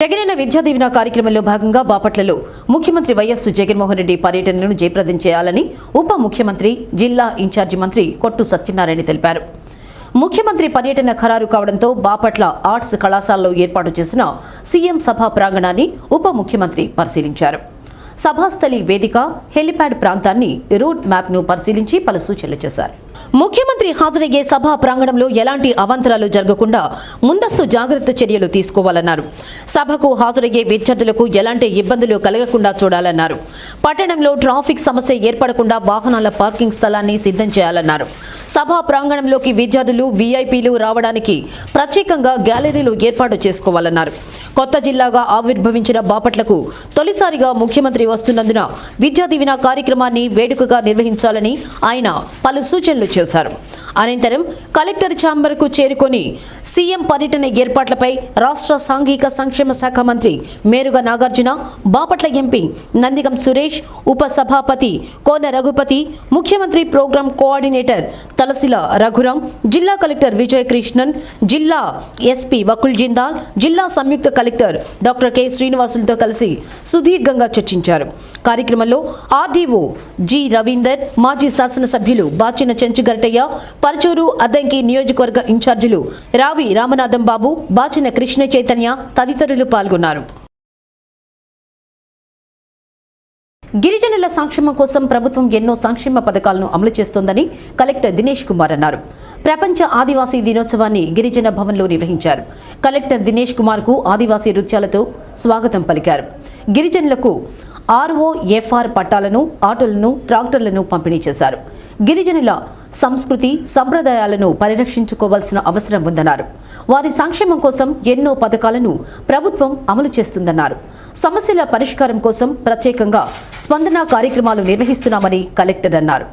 జగనన్న విద్యా దీవెన కార్యక్రమంలో భాగంగా బాపట్లలో ముఖ్యమంత్రి వైఎస్ జగన్మోహన్ రెడ్డి పర్యటనను జయప్రదం చేయాలని ఉప ముఖ్యమంత్రి జిల్లా ఇన్ఛార్జి మంత్రి కొట్టు సత్యనారాయణ తెలిపారు. ముఖ్యమంత్రి పర్యటన ఖరారు కావడంతో బాపట్ల ఆర్ట్స్ కళాశాలలో ఏర్పాటు చేసిన సీఎం సభా ప్రాంగణాన్ని ఉప ముఖ్యమంత్రి పరిశీలించారు. సభాస్థలి వేదిక, హెలిప్యాడ్ ప్రాంతాన్ని రూట్ మ్యాప్ను పరిశీలించి పలు సూచనలు చేశారు. ముఖ్యమంత్రి హాజరయ్యే సభా ప్రాంగణంలో ఎలాంటి అవాంతరాలు జరగకుండా ముందస్తు జాగ్రత్త చర్యలు తీసుకోవాలన్నారు. సభకు హాజరయ్యే విద్యార్థులకు ఎలాంటి ఇబ్బందులు కలగకుండా చూడాలన్నారు. పట్టణంలో ట్రాఫిక్ సమస్య ఏర్పడకుండా వాహనాల పార్కింగ్ స్థలాన్ని సిద్ధం చేయాలన్నారు. సభా ప్రాంగణంలోకి విద్యార్థులు, వీఐపీలు రావడానికి ప్రత్యేకంగా గ్యాలరీలు ఏర్పాటు చేసుకోవాలన్నారు. కొత్త జిల్లాగా ఆవిర్భవించిన బాపట్లకు తొలిసారిగా ముఖ్యమంత్రి వస్తున్నందున విద్యా దీవెన కార్యక్రమాన్ని వేడుకగా నిర్వహించాలని ఆయన పలు సూచనలు చేశారు. అనంతరం కలెక్టర్ ఛాంబర్కు చేరుకొని సీఎం పర్యటన ఏర్పాట్లపై రాష్ట్ర సాంఘిక సంక్షేమ శాఖ మంత్రి మేరుగ నాగార్జున, బాపట్ల ఎంపీ నందిగం సురేష్, ఉప సభాపతి కోన రఘుపతి, ముఖ్యమంత్రి ప్రోగ్రాం కోఆర్డినేటర్ తలసిల రఘురాం, జిల్లా కలెక్టర్ విజయ కృష్ణన్, జిల్లా ఎస్పీ వకుల్ జిందాల్, జిల్లా సంయుక్త కలెక్టర్ డాక్టర్ కె శ్రీనివాసులతో కలిసి సుదీర్ఘంగా చర్చించారు. కార్యక్రమంలో ఆర్డీఓ జి రవీందర్, మాజీ శాసనసభ్యులు బాచిన చెంచుగరటయ్య, పరచూరు అద్దంకి నియోజకవర్గ ఇన్ఛార్జీలు రావి రామనాథం బాబు, బాచిన కృష్ణ చైతన్య తదితరులు పాల్గొన్నారు. గిరిజనుల సంక్షేమం కోసం ప్రభుత్వం ఎన్నో సంక్షేమ పథకాలను అమలు చేస్తోందని కలెక్టర్ దినేష్ కుమార్ అన్నారు. ప్రపంచ ఆదివాసీ దినోత్సవాన్ని గిరిజన భవన్లో నిర్వహించారు. కలెక్టర్ దినేష్ కుమార్ కు ఆదివాసీ నృత్యాలతో స్వాగతం పలికారు. గిరిజనులకు ఆర్ఓఎఫ్ఆర్ పట్టాలను, ఆటోలను, ట్రాక్టర్లను పంపిణీ చేశారు. గిరిజనుల సంస్కృతి, సంప్రదాయాలను పరిరక్షించుకోవాల్సిన అవసరం ఉందన్నారు. వారి సంక్షేమం కోసం ఎన్నో పథకాలను ప్రభుత్వం అమలు చేస్తుందన్నారు. సమస్యల పరిష్కారం కోసం ప్రత్యేకంగా స్పందన కార్యక్రమాలు నిర్వహిస్తున్నామని కలెక్టర్ అన్నారు.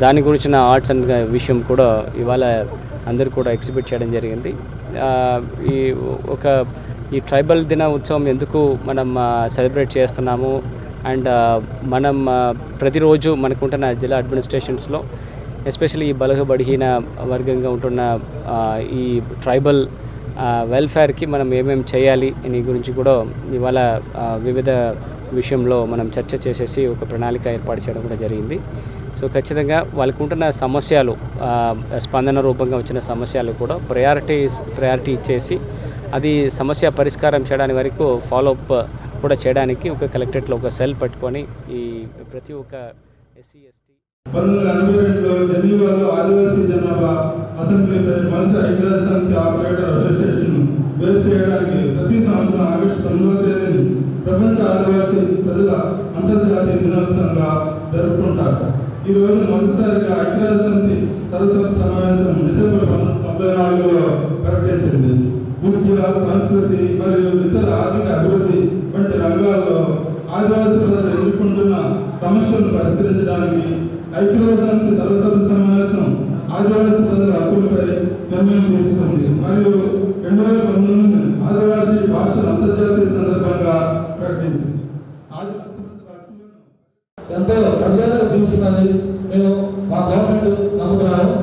దాని గురించిన ఆర్ట్స్ అండ్ విషయం కూడా ఇవాళ అందరూ కూడా ఎగ్జిబిట్ చేయడం జరిగింది. ఈ ట్రైబల్ దిన ఉత్సవం ఎందుకు మనం సెలబ్రేట్ చేస్తున్నాము అండ్ మనం ప్రతిరోజు మనకుంటున్న జిల్లా అడ్మినిస్ట్రేషన్స్లో ఎస్పెషల్లీ ఈ బలహీన వర్గంగా ఉంటున్న ఈ ట్రైబల్ వెల్ఫేర్కి మనం ఏమేమి చేయాలి అని గురించి కూడా ఇవాళ వివిధ విషయంలో మనం చర్చ చేసేసి ఒక ప్రణాళిక ఏర్పాటు చేయడం కూడా జరిగింది. సో ఖచ్చితంగా వాళ్ళకు ఉంటున్న సమస్యలు, స్పందన రూపంగా వచ్చిన సమస్యలు కూడా ప్రయారిటీ ఇచ్చేసి అది సమస్య పరిష్కారం చేయడానికి వరకు ఫాలోఅప్ కూడా చేయడానికి ఒక కలెక్టరేట్లో ఒక సెల్ పట్టుకొని ఈ ప్రతి ఒక్క ఎస్సీ ఎస్టీ 1982లో జెనీవాలో ఆదివాసీ జనాభా అసెంబ్లీ మంత్రి ఐక్యరాజ్య సమితి ఆపరేటర్ అసోసియేషన్ వేరు చేయడానికి ప్రతి సంవత్సరం ఆగస్టు 9వ తేదీని ప్రపంచ ఆదివాసీ ప్రజల అంతర్జాతీయ దినోత్సవంగా జరుపుకుంటారు. ఈ రోజు మొదటిసారిగా ఐక్యరాజ్య సమితి సరస్వతి సమావేశం డిసెంబర్ 1994లో ప్రకటించింది. విద్య, సంస్కృతి మరియు ఇతర ఆర్థిక అభివృద్ధి వంటి రంగాల్లో ఆదివాసీ ప్రజలు ఎదుర్కొంటున్న సమస్యలను పరిష్కరించడానికి ఐక్యరాజ్య సమితి సరస్వతి సమావేశం ఆదివాసీ ప్రజల హక్కులపై నిర్ణయం తీసుకుంది మరియు 2019 ఆదివాసీ భాషల అంతర్జాతీయ సందర్భంగా ప్రకటించింది. ఎంతో అద్భుతంగా చూస్తున్నది మేము మా గవర్నమెంట్ నమ్ముతున్నాము.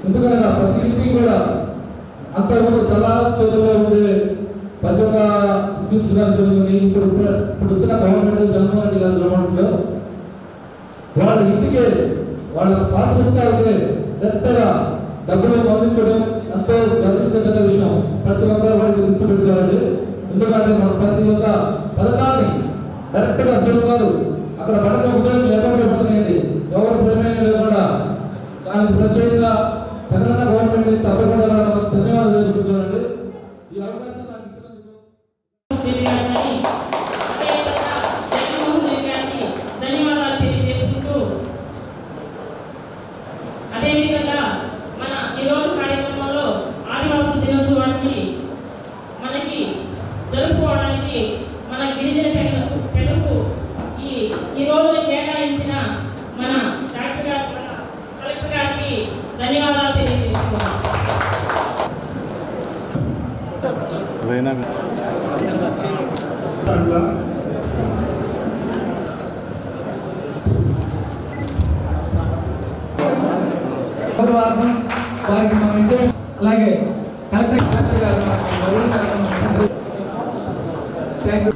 ఎందుకంటే ప్రతి ఇంటికి కూడా అంతకుముందు తెల్లార చదువులో ఉండే ప్రతి ఒక్క స్కీమ్స్ జరుగుతుంది. ఇప్పుడు వచ్చిన గవర్నమెంట్ జగన్మోహన్ రెడ్డి గారి గవర్నమెంట్లో వాళ్ళ ఇంటికి వాళ్ళ పాస్ పుస్తకాలకి ఎంతగా డబ్బులు పంపించడం ఎంతో గర్వించదగ్గ విషయం. ప్రతి ఒక్కరు వాళ్ళకి గుర్తుపెట్టుకోవాలి. ఎందుకంటే మన ప్రతి ఒక్క పథకాన్ని డైరెక్ట్గా సీఎం గారు అక్కడ పడక ఉద్యోగం లేకుండా పడుతున్నాయండి. ఎవరు ప్రమేయం లేకుండా దానికి ప్రత్యేకంగా తెలంగాణ గవర్నమెంట్ తప్పకుండా ధన్యవాదాలు తెలుపుతున్నానండి. ఈ అవకాశం నాకు ఇచ్చినందుకు అదేవిధంగా మన ఈరోజు కార్యక్రమంలో ఆదివాసీ దినోత్సవానికి మనకి జరుపుకోవడానికి మన గిరిజన తెగకు ఈ ఈ రోజుని కేటాయించిన మన డాక్టర్ గారు, మన కలెక్టర్ గారికి ధన్యవాదాలు తెలియజేస్తున్నాను. వారికి మనం ఇదే అలాగే కలెక్టర్ గారు థ్యాంక్ యూ.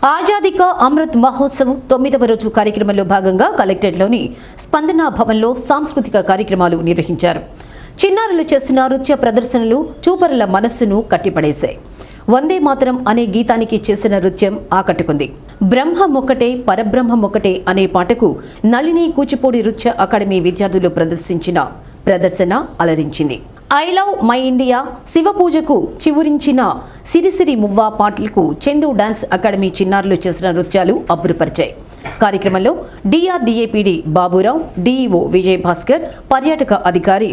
ఆజాదీ కా అమృత్ మహోత్సవ్ 9వ రోజు కార్యక్రమంలో భాగంగా కలెక్టరేట్లోని స్పందన భవన్లో సాంస్కృతిక కార్యక్రమాలు నిర్వహించారు. చిన్నారులు చేసిన నృత్య ప్రదర్శనలు చూపరుల మనస్సును కట్టిపడేశాయి. వందే మాతరం అనే గీతానికి చేసిన నృత్యం ఆకట్టుకుంది. బ్రహ్మమొక్కటే పరబ్రహ్మమొక్కటే అనే పాటకు నళిని కూచిపూడి నృత్య అకాడమీ విద్యార్థులు ప్రదర్శించిన ప్రదర్శన అలరించింది. I love my India, Shiva పూజకు చివురించిన సిరిసిరి మువ్వ పాటలకు చందు డాన్స్ అకాడమీ చిన్నారులు చేసిన నృత్యాలు అబ్బురపరిచాయి. కార్యక్రమంలో డిఆర్డీఏపీడీ బాబురావు, డీఈఓ విజయ్ భాస్కర్, పర్యాటక అధికారి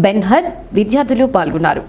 బెన్హర్ విద్యార్థులు పాల్గొన్నారు.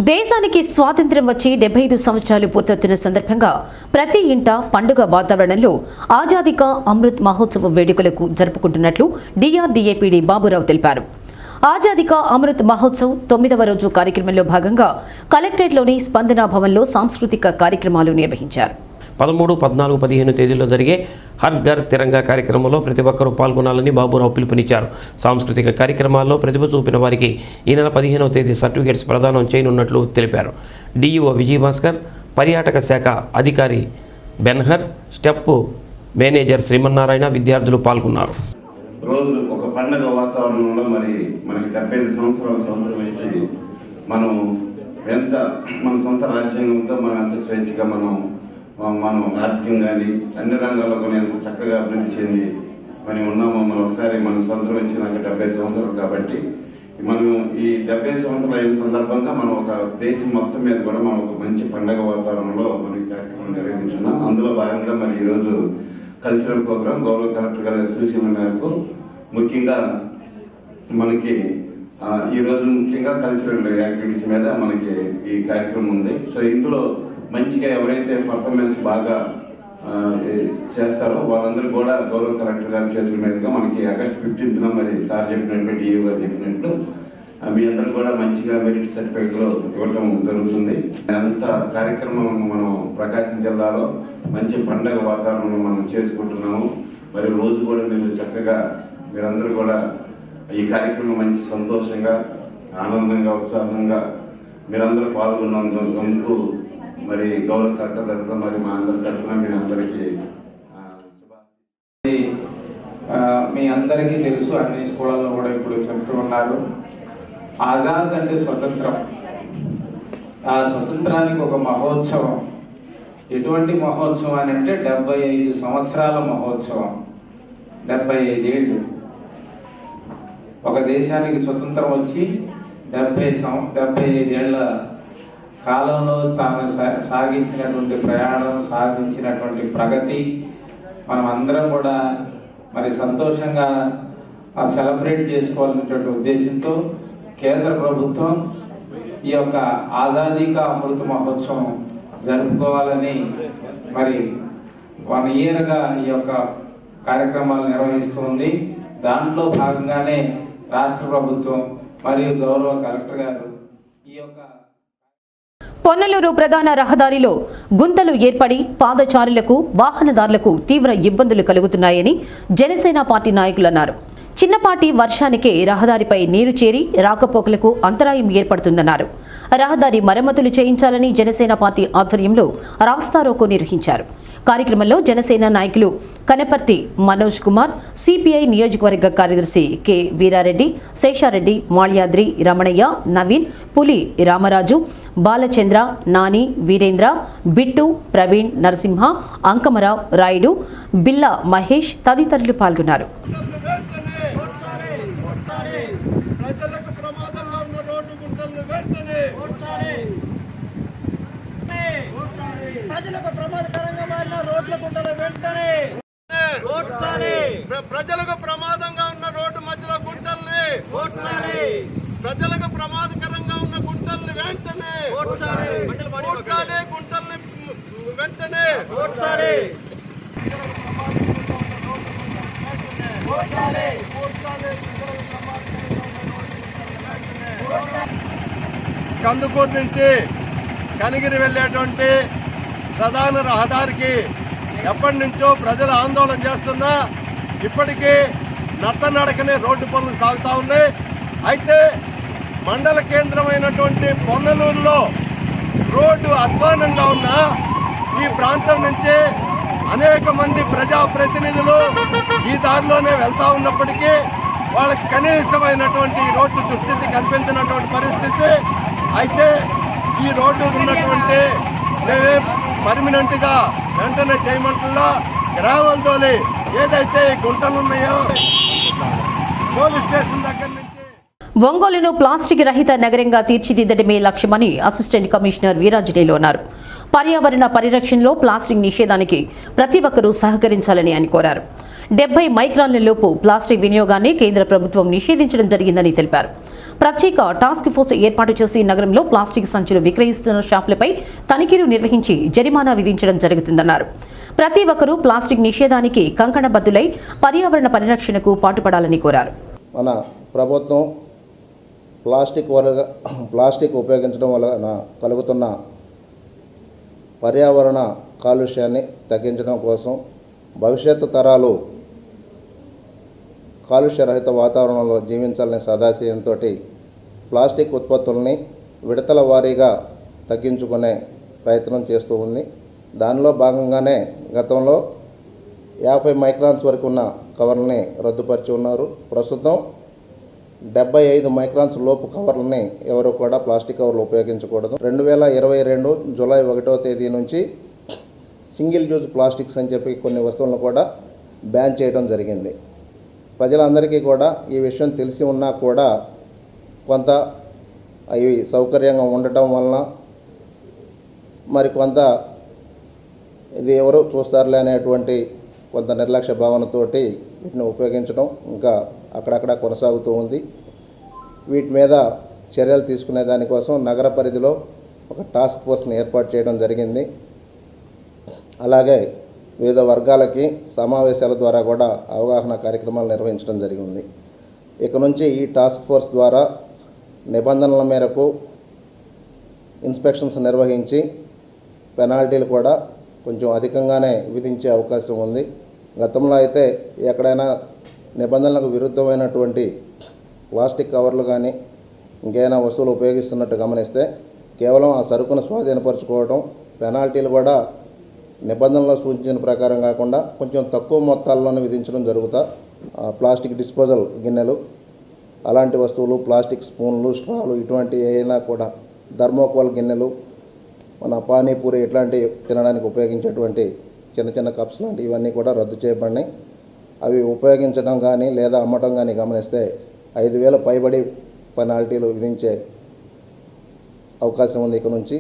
దేశానికి స్వాతంత్ర్యం వచ్చి 75 సంవత్సరాలు పూర్తవుతున్న సందర్భంగా ప్రతి ఇంట పండుగ వాతావరణంలో ఆజాదీ కా అమృత్ మహోత్సవ వేడుకలకు జరుపుకుంటున్నట్లు డిఆర్డీఏపీడీ బాబురావు తెలిపారు. ఆజాదీ కా అమృత్ మహోత్సవ్ 9వ రోజు కార్యక్రమంలో భాగంగా కలెక్టరేట్లోని స్పందన భవన్లో సాంస్కృతిక కార్యక్రమాలు నిర్వహించారు. 13, 14, 15 తేదీల్లో జరిగే హర్ ఘర్ తిరంగా కార్యక్రమంలో ప్రతి ఒక్కరూ పాల్గొనాలని బాబురావు పిలుపునిచ్చారు. సాంస్కృతిక కార్యక్రమాల్లో ప్రతిభ చూపిన వారికి ఈ నెల 15వ తేదీ సర్టిఫికేట్స్ ప్రదానం చేయనున్నట్లు తెలిపారు. డిఈఓ విజయభాస్కర్, పర్యాటక శాఖ అధికారి బెన్హర్, స్టెప్ మేనేజర్ శ్రీమన్నారాయణ విద్యార్థులు పాల్గొన్నారు. రోజు ఒక పండగ వాతావరణంలో మరి మనకి 75 సంవత్సరాల సంవత్సరం ఇచ్చి మనం ఎంత మన సొంత రాజ్యాంగంతో మనం ఎంత స్వేచ్ఛగా మనం ఆర్థికంగా కానీ అన్ని రంగాల్లో కూడా ఎంత చక్కగా అభివృద్ధి చెంది మనం ఉన్నామో మనం ఒకసారి మన స్వంతం వచ్చినాక 70 సంవత్సరాలు కాబట్టి మనం ఈ 70 సంవత్సరాలు అయిన సందర్భంగా మనం ఒక దేశం మొత్తం మీద కూడా మనం ఒక మంచి పండగ వాతావరణంలో మనం కార్యక్రమం నిర్వహించున్నాం. అందులో భాగంగా మరి ఈరోజు కల్చరల్ ప్రోగ్రామ్ గౌరవ కలెక్టర్ గారి సూచనల మేరకు ముఖ్యంగా మనకి ఈరోజు ముఖ్యంగా కల్చరల్ యాక్టివిటీస్ మీద మనకి ఈ కార్యక్రమం ఉంది. సో ఇందులో మంచిగా ఎవరైతే పర్ఫార్మెన్స్ బాగా చేస్తారో వాళ్ళందరూ కూడా గౌరవ కలెక్టర్ గారి చేతుల మీదుగా మనకి ఆగస్టు 15న మరి సార్ చెప్పినట్లు డిఈఓ గారు చెప్పినట్లు మీ అందరూ కూడా మంచిగా మెరిట్ సర్టిఫికేట్లు ఇవ్వటం జరుగుతుంది. అంత కార్యక్రమం మనం ప్రకాశం జిల్లాలో మంచి పండగ వాతావరణం మనం చేసుకుంటున్నాము. మరి రోజు కూడా మీరు చక్కగా మీరందరూ కూడా ఈ కార్యక్రమం మంచి సంతోషంగా ఆనందంగా ఉత్సాహంగా మీరందరూ పాల్గొన్నందుకు మరి గౌరవ కలెక్టర్ తరఫున మరి మా అందరి తరఫున మీ అందరికీ మీ అందరికీ తెలుసు, అన్ని స్కూళ్ళలో కూడా ఇప్పుడు చెప్తూ ఉన్నారు. ఆజాద్ అంటే స్వతంత్రం. ఆ స్వతంత్రానికి ఒక మహోత్సవం. ఎటువంటి మహోత్సవం అని అంటే 75 సంవత్సరాల మహోత్సవం. 75 ఏళ్ళు ఒక దేశానికి స్వతంత్రం వచ్చి 75 ఏళ్ళ కాలంలో తాను సాగించినటువంటి ప్రయాణం, సాగించినటువంటి ప్రగతి మనం అందరం కూడా మరి సంతోషంగా సెలబ్రేట్ చేసుకోవాలనేటువంటి ఉద్దేశంతో కేంద్ర ప్రభుత్వం ఈ యొక్క ఆజాదీ కా అమృత్ మహోత్సవం జరుపుకోవాలని మరి 1 ఇయర్గా ఈ యొక్క కార్యక్రమాలు నిర్వహిస్తుంది. దాంట్లో భాగంగానే రాష్ట్ర ప్రభుత్వం మరియు గౌరవ కలెక్టర్ గారు ఈ యొక్క పొన్నలూరు ప్రధాన రహదారిలో గుంతలు ఏర్పడి పాదచారులకు, వాహనదారులకు తీవ్ర ఇబ్బందులు కలుగుతున్నాయని జనసేన పార్టీ నాయకులు అన్నారు. చిన్నపాటి వర్షానికే రహదారిపై నీరు చేరి రాకపోకలకు అంతరాయం ఏర్పడుతుందన్నారు. రహదారి మరమ్మతులు చేయించాలని జనసేన పార్టీ ఆధ్వర్యంలో రాస్తారోకో నిర్వహించారు. కార్యక్రమంలో జనసేన నాయకులు కనపర్తి మనోజ్ కుమార్, సిపిఐ నియోజకవర్గ కార్యదర్శి కె వీరారెడ్డి, శేషారెడ్డి, మాళ్యాద్రి, రమణయ్య, నవీన్, పులి రామరాజు, బాలచంద్ర, నాని, వీరేంద్ర, బిట్టు, ప్రవీణ్, నరసింహ, అంకమరావు, రాయుడు, బిల్లా మహేష్ తదితరులు పాల్గొన్నారు. ప్రజలకు ప్రమాదకరంగా మారిన రోడ్ల గుంటలు వెంటనే ప్రజలకు ప్రమాదంగా ఉన్న రోడ్డు మధ్యలో గుంటల్ని ప్రజలకు ప్రమాదకరంగా ఉన్న గుంటల్ని వెంటనే గుంటల్ని వెంటనే కందుకూరు నుంచి కనిగిరి వెళ్ళేటువంటి ప్రధాన రహదారికి ఎప్పటి నుంచో ప్రజలు ఆందోళన చేస్తున్నా ఇప్పటికీ నత్తనడకనే రోడ్డు పనులు సాగుతూ ఉన్నాయి. అయితే మండల కేంద్రమైనటువంటి పొన్నలూరులో రోడ్డు అధ్వానంగా ఉన్న ఈ ప్రాంతం నుంచి అనేక మంది ప్రజాప్రతినిధులు ఈ దారిలోనే వెళ్తూ ఉన్నప్పటికీ వాళ్ళకి కనీసమైనటువంటి రోడ్డు దుస్థితి కనిపించినటువంటి పరిస్థితి. అయితే ఈ రోడ్డు ఉన్నటువంటి మేమే పర్మనెంట్గా వెంటనే చేయమంటున్నా. గ్రావెల్ తోలి ఏదైతే గుంటలు ఉన్నాయో పోలీస్ స్టేషన్ దగ్గర నుంచి ఒంగోలును ప్లాస్టిక్ రహిత నగరంగా తీర్చిదిద్దడమే లక్ష్యమని అసిస్టెంట్ కమిషనర్ వీరాంజనేయులు అన్నారు. పర్యావరణ పరిరక్షణలో ప్లాస్టిక్ నిషేధానికి ప్రతి ఒక్కరూ సహకరించాలని ఆయన కోరారు. 70 మైక్రాన్ల లోపు ప్లాస్టిక్ వినియోగాన్ని కేంద్ర ప్రభుత్వం నిషేధించడం జరిగిందని తెలిపారు. ప్రత్యేక టాస్క్ ఫోర్స్ ఏర్పాటు చేసి నగరంలో ప్లాస్టిక్ సంచులు విక్రయిస్తున్న షాపులపై తనిఖీలు నిర్వహించి జరిమానా విధించడం జరుగుతుందన్నారు. ప్రతి ఒక్కరూ ప్లాస్టిక్ నిషేధానికి కంకణబద్దులై పర్యావరణ పరిరక్షణకు పాటుపడాలని కోరారు. మన ప్రభుత్వం ప్లాస్టిక్ ఉపయోగించడం వలన కలుగుతున్న పర్యావరణ కాలుష్యాన్ని తగ్గించడం కోసం భవిష్యత్తు తరాలు కాలుష్యరహిత వాతావరణంలో జీవించాలనే సదాశయంతో ప్లాస్టిక్ ఉత్పత్తుల్ని విడతల వారీగా తగ్గించుకునే ప్రయత్నం చేస్తూ ఉంది. దానిలో భాగంగానే గతంలో 50 మైక్రాన్స్ వరకు ఉన్న కవర్లని రద్దుపరిచి ఉన్నారు. ప్రస్తుతం 75 మైక్రాన్స్ లోపు కవర్లని ఎవరు కూడా ప్లాస్టిక్ కవర్లు ఉపయోగించకూడదు. 2022 జూలై 1వ తేదీ నుంచి సింగిల్ యూజ్ ప్లాస్టిక్స్ అని చెప్పి కొన్ని వస్తువులను కూడా బ్యాన్ చేయడం జరిగింది. ప్రజలందరికీ కూడా ఈ విషయం తెలిసి ఉన్నా కూడా కొంత అవి సౌకర్యంగా ఉండటం వలన మరి కొంత ఇది ఎవరు చూస్తారులే అనేటువంటి కొంత నిర్లక్ష్య భావనతోటి వీటిని ఉపయోగించడం ఇంకా అక్కడక్కడ కొనసాగుతూ ఉంది. వీటి మీద చర్యలు తీసుకునే దానికోసం నగర పరిధిలో ఒక టాస్క్ ఫోర్స్ని ఏర్పాటు చేయడం జరిగింది. అలాగే వివిధ వర్గాలకి సమావేశాల ద్వారా కూడా అవగాహన కార్యక్రమాలు నిర్వహించడం జరిగింది. ఇక నుంచి ఈ టాస్క్ ఫోర్స్ ద్వారా నిబంధనల మేరకు ఇన్స్పెక్షన్స్ నిర్వహించి పెనాల్టీలు కూడా కొంచెం అధికంగానే విధించే అవకాశం ఉంది. గతంలో అయితే ఎక్కడైనా నిబంధనలకు విరుద్ధమైనటువంటి ప్లాస్టిక్ కవర్లు కానీ ఇంకేమైనా వస్తువులు ఉపయోగిస్తున్నట్టు గమనిస్తే కేవలం ఆ సరుకును స్వాధీనపరచుకోవడం, పెనాల్టీలు కూడా నిబంధనలో సూచించిన ప్రకారం కాకుండా కొంచెం తక్కువ మొత్తాల్లోనే విధించడం జరుగుతా. ప్లాస్టిక్ డిస్పోజల్ గిన్నెలు, అలాంటి వస్తువులు, ప్లాస్టిక్ స్పూన్లు, స్ట్రాలు, ఇటువంటి ఏమైనా కూడా థర్మోకోల్ గిన్నెలు, మన పానీపూరి ఇట్లాంటి తినడానికి ఉపయోగించేటువంటి చిన్న చిన్న కప్స్ లాంటి ఇవన్నీ కూడా రద్దు చేయబడినాయి. అవి ఉపయోగించడం కానీ లేదా అమ్మటం కానీ గమనిస్తే 5,000 పైబడి పెనాల్టీలు విధించే అవకాశం ఉంది. ఇక నుంచి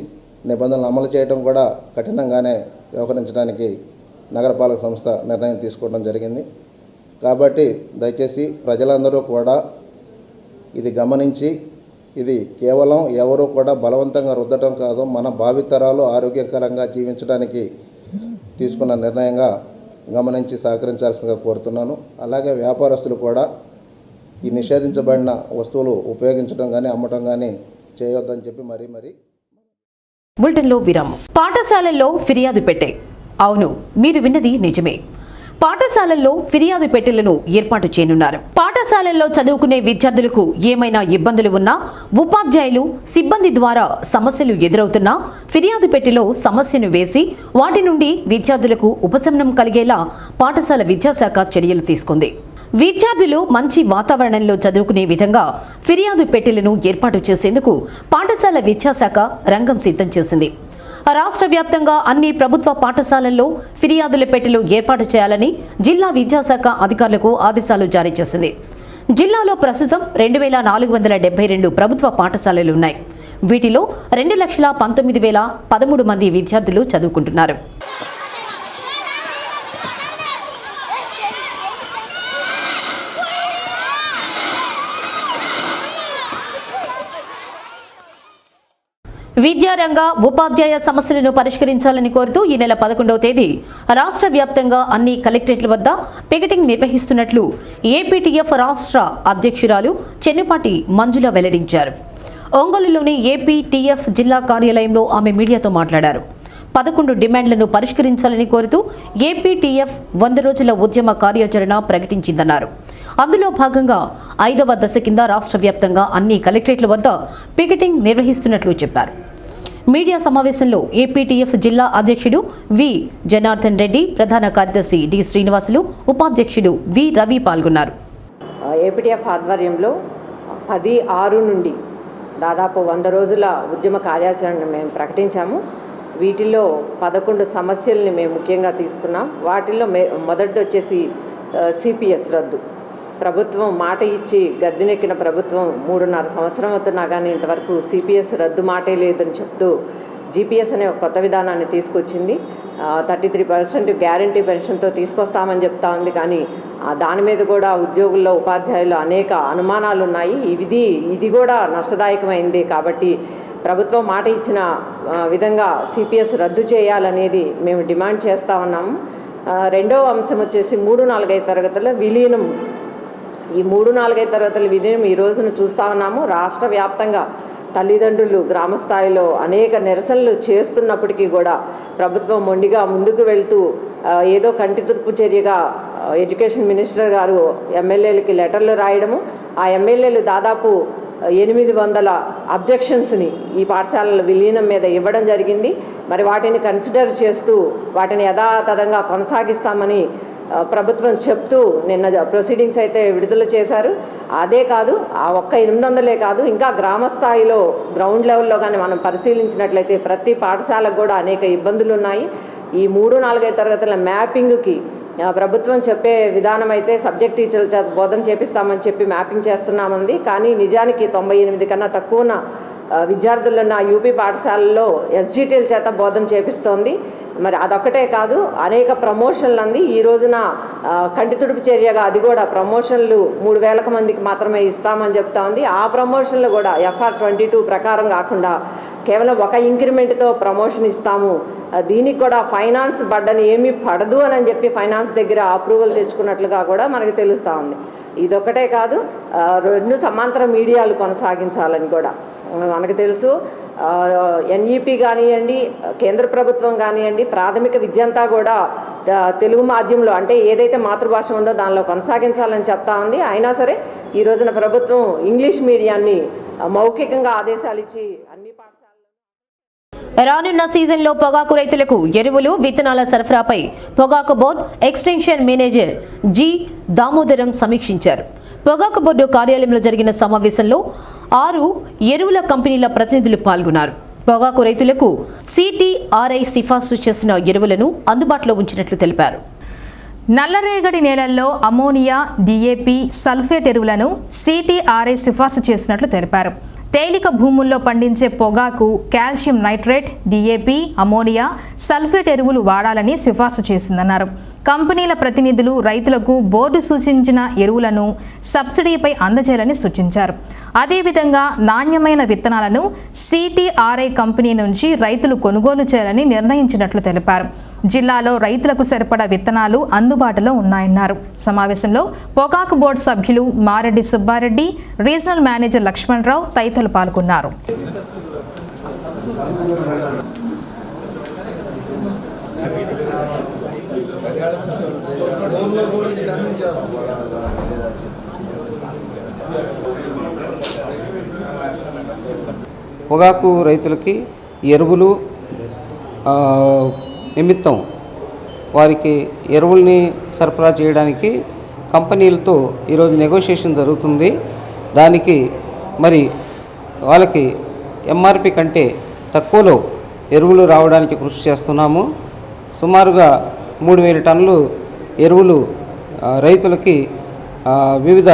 నిబంధనలు అమలు చేయడం కూడా కఠినంగానే వ్యవహరించడానికి నగరపాలక సంస్థ నిర్ణయం తీసుకోవడం జరిగింది. కాబట్టి దయచేసి ప్రజలందరూ కూడా ఇది గమనించి ఇది కేవలం ఎవరూ కూడా బలవంతంగా రుద్దటం కాదు, మన భావితరాలు ఆరోగ్యకరంగా జీవించడానికి తీసుకున్న నిర్ణయంగా గమనించి సహకరించాల్సిందిగా కోరుతున్నాను. అలాగే వ్యాపారస్తులు కూడా ఈ నిషేధించబడిన వస్తువులు ఉపయోగించడం కానీ అమ్మటం కానీ చేయొద్దని చెప్పి మరీ బులెటిన్లో విరామం. పాఠశాలల్లో ఫిర్యాదు పెట్టే. అవును, మీరు విన్నది నిజమే. పాఠశాలల్లో ఫిర్యాదు పెట్టెలను ఏర్పాటు చేయనున్నారు. పాఠశాలల్లో చదువుకునే విద్యార్థులకు ఏమైనా ఇబ్బందులు ఉన్నా, ఉపాధ్యాయులు సిబ్బంది ద్వారా సమస్యలు ఎదురవుతున్నా ఫిర్యాదు పెట్టెలో సమస్యను వేసి వాటి నుండి విద్యార్థులకు ఉపశమనం కలిగేలా పాఠశాల విద్యాశాఖ చర్యలు తీసుకుంది. విద్యార్థులు మంచి వాతావరణంలో చదువుకునే విధంగా ఫిర్యాదు పెట్టెలను ఏర్పాటు చేసేందుకు పాఠశాల విద్యాశాఖ రంగం సిద్ధం చేసింది. రాష్ట్ర వ్యాప్తంగా అన్ని ప్రభుత్వ పాఠశాలల్లో ఫిర్యాదుల పెట్టెలు ఏర్పాటు చేయాలని జిల్లా విద్యాశాఖ అధికారులకు ఆదేశాలు జారీ చేసింది. జిల్లాలో ప్రస్తుతం 2472 ప్రభుత్వ పాఠశాలలు ఉన్నాయి. వీటిలో 2,19,013 మంది విద్యార్థులు చదువుకుంటున్నారు. విద్యారంగ ఉపాధ్యాయ సమస్యలను పరిష్కరించాలని కోరుతూ ఈ నెల 11వ తేదీ రాష్ట్ర వ్యాప్తంగా అన్ని కలెక్టరేట్ల వద్ద పికెటింగ్ నిర్వహిస్తున్నట్లు ఏపీటీఎఫ్ రాష్ట్ర అధ్యక్షురాలు చెన్నుపాటి మంజుల వెల్లడించారు. ఒంగోలులోని ఏపీటీఎఫ్ జిల్లా కార్యాలయంలో ఆమె మీడియాతో మాట్లాడారు. 11 డిమాండ్లను పరిష్కరించాలని కోరుతూ ఏపీటీఎఫ్ 100 రోజుల ఉద్యమ కార్యాచరణ ప్రకటించిందన్నారు. అందులో భాగంగా 5వ దశ కింద రాష్ట్ర వ్యాప్తంగా అన్ని కలెక్టరేట్ల వద్ద పికెటింగ్ నిర్వహిస్తున్నట్లు చెప్పారు. మీడియా సమావేశంలో ఏపీటీఎఫ్ జిల్లా అధ్యక్షుడు వి జనార్దన్ రెడ్డి, ప్రధాన కార్యదర్శి డి శ్రీనివాసులు, ఉపాధ్యక్షుడు వి రవి పాల్గొన్నారు. ఏపీటీఎఫ్ ఆధ్వర్యంలో 10/6 నుండి దాదాపు 100 రోజుల ఉద్యమ కార్యాచరణను మేము ప్రకటించాము. వీటిలో 11 సమస్యల్ని మేము ముఖ్యంగా తీసుకున్నాం. వాటిల్లో మొదటిది వచ్చేసి సిపిఎస్ రద్దు. ప్రభుత్వం మాట ఇచ్చి గద్దెనెక్కిన ప్రభుత్వం 3.5 సంవత్సరం అవుతున్నా కానీ ఇంతవరకు సిపిఎస్ రద్దు మాటే లేదని చెప్తూ జీపీఎస్ అనే ఒక కొత్త విధానాన్ని తీసుకొచ్చింది. 33% గ్యారంటీ పెన్షన్తో తీసుకొస్తామని చెప్తా ఉంది. కానీ దాని మీద కూడా ఉద్యోగుల్లో ఉపాధ్యాయులు అనేక అనుమానాలు ఉన్నాయి. ఇది కూడా నష్టదాయకమైంది. కాబట్టి ప్రభుత్వం మాట ఇచ్చిన విధంగా సిపిఎస్ రద్దు చేయాలనేది మేము డిమాండ్ చేస్తూ ఉన్నాము. రెండవ అంశం వచ్చేసి 3-4 తరగతుల విలీనం. ఈ 3-4 తరగతుల విలీనం ఈ రోజున చూస్తూ ఉన్నాము. రాష్ట్ర వ్యాప్తంగా తల్లిదండ్రులు గ్రామ స్థాయిలో అనేక నిరసనలు చేస్తున్నప్పటికీ కూడా ప్రభుత్వం మొండిగా ముందుకు వెళ్తూ ఏదో కంటి తుడుపు చర్యగా ఎడ్యుకేషన్ మినిస్టర్ గారు ఎమ్మెల్యేలకి లెటర్లు రాయడము, ఆ ఎమ్మెల్యేలు దాదాపు 800 అబ్జెక్షన్స్ని ఈ పాఠశాలల విలీనం మీద ఇవ్వడం జరిగింది. మరి వాటిని కన్సిడర్ చేస్తూ వాటిని యథాతథంగా కొనసాగిస్తామని ప్రభుత్వం చెప్తూ నిన్న ప్రొసీడింగ్స్ అయితే విడుదల చేశారు. అదే కాదు, ఆ ఒక్క 800 కాదు, ఇంకా గ్రామ స్థాయిలో గ్రౌండ్ లెవెల్లో కానీ మనం పరిశీలించినట్లయితే ప్రతి పాఠశాలకు కూడా అనేక ఇబ్బందులు ఉన్నాయి. ఈ 3-4 తరగతుల మ్యాపింగ్కి ప్రభుత్వం చెప్పే విధానం అయితే సబ్జెక్ట్ టీచర్ల చేత బోధన చేపిస్తామని చెప్పి మ్యాపింగ్ చేస్తున్నామంది. కానీ నిజానికి 98 కన్నా తక్కువ విద్యార్థులున్న యూపీ పాఠశాలల్లో ఎస్జిటీల చేత బోధన చేపిస్తోంది. మరి అదొక్కటే కాదు, అనేక ప్రమోషన్లు అంది. ఈ రోజున కంటి తుడుపు చర్యగా అది కూడా ప్రమోషన్లు 3,000 మందికి మాత్రమే ఇస్తామని చెప్తా ఉంది. ఆ ప్రమోషన్లు కూడా FR22 ప్రకారం కాకుండా కేవలం ఒక ఇంక్రిమెంట్తో ప్రమోషన్ ఇస్తాము. దీనికి కూడా ఫైనాన్స్ బర్డన్ ఏమీ పడదు అని చెప్పి ఫైనాన్స్ దగ్గర అప్రూవల్ తెచ్చుకున్నట్లుగా కూడా మనకు తెలుస్తూ ఉంది. ఇదొక్కటే కాదు, 2 సమాంతర మీడియాలు కొనసాగించాలని కూడా మనకు తెలుసు. ఎన్ఈపీ కానివ్వండి, కేంద్ర ప్రభుత్వం కానివ్వండి, ప్రాథమిక విద్య అంతా కూడా తెలుగు మాధ్యమంలో అంటే ఏదైతే మాతృభాష ఉందో దానిలో కొనసాగించాలని చెప్తా ఉంది. అయినా సరే ఈ రోజున ప్రభుత్వం ఇంగ్లీష్ మీడియాన్ని మౌఖికంగా ఆదేశాలు ఇచ్చి అన్ని పాఠశాలలు. రానున్న సీజన్లో పొగాకు రైతులకు ఎరువులు, విత్తనాల సరఫరాపై పొగాకు board extension manager G Damodaram సమీక్షించారు. పొగాకు బోర్డు కార్యాలయంలో జరిగిన సమావేశంలో 6 ఎరువుల కంపెనీల ప్రతినిధులు పాల్గొన్నారు. పొగాకు రైతులకు సిటీఆర్ఐ సిఫార్సు చేసిన ఎరువులను అందుబాటులో ఉంచినట్లు తెలిపారు. నల్లరేగడి నేలల్లో అమోనియా, డిఏపి, సల్ఫేట్ ఎరువులను సిటీఆర్ఐ సిఫార్సు చేసినట్లు తెలిపారు. తేలిక భూముల్లో పండించే పొగాకు calcium nitrate, DAP, ammonia, sulphate ఎరువులు వాడాలని సిఫార్సు చేసిందన్నారు. కంపెనీల ప్రతినిధులు రైతులకు బోర్డు సూచించిన ఎరువులను సబ్సిడీపై అందజేయాలని సూచించారు. అదేవిధంగా నాణ్యమైన విత్తనాలను సిటీఆర్ఐ కంపెనీ నుంచి రైతులు కొనుగోలు చేయాలని నిర్ణయించినట్లు తెలిపారు. జిల్లాలో రైతులకు సరిపడా విత్తనాలు అందుబాటులో ఉన్నాయన్నారు. సమావేశంలో పొగాకు బోర్డు సభ్యులు మారెడ్డి సుబ్బారెడ్డి, రీజనల్ మేనేజర్ లక్ష్మణరావు తదితరులు పాల్గొన్నారు. గతంలో కూడా కన్విన్స్ చేస్తున్నాం. పొగాకు రైతులకి ఎరువులు నిమిత్తం వారికి ఎరువుల్ని సరఫరా చేయడానికి కంపెనీలతో ఈరోజు నెగోషియేషన్ జరుగుతుంది. దానికి మరి వాళ్ళకి ఎంఆర్పి కంటే తక్కువలో ఎరువులు రావడానికి కృషి చేస్తున్నాము. సుమారుగా 3,000 టన్నులు ఎరువులు రైతులకి వివిధ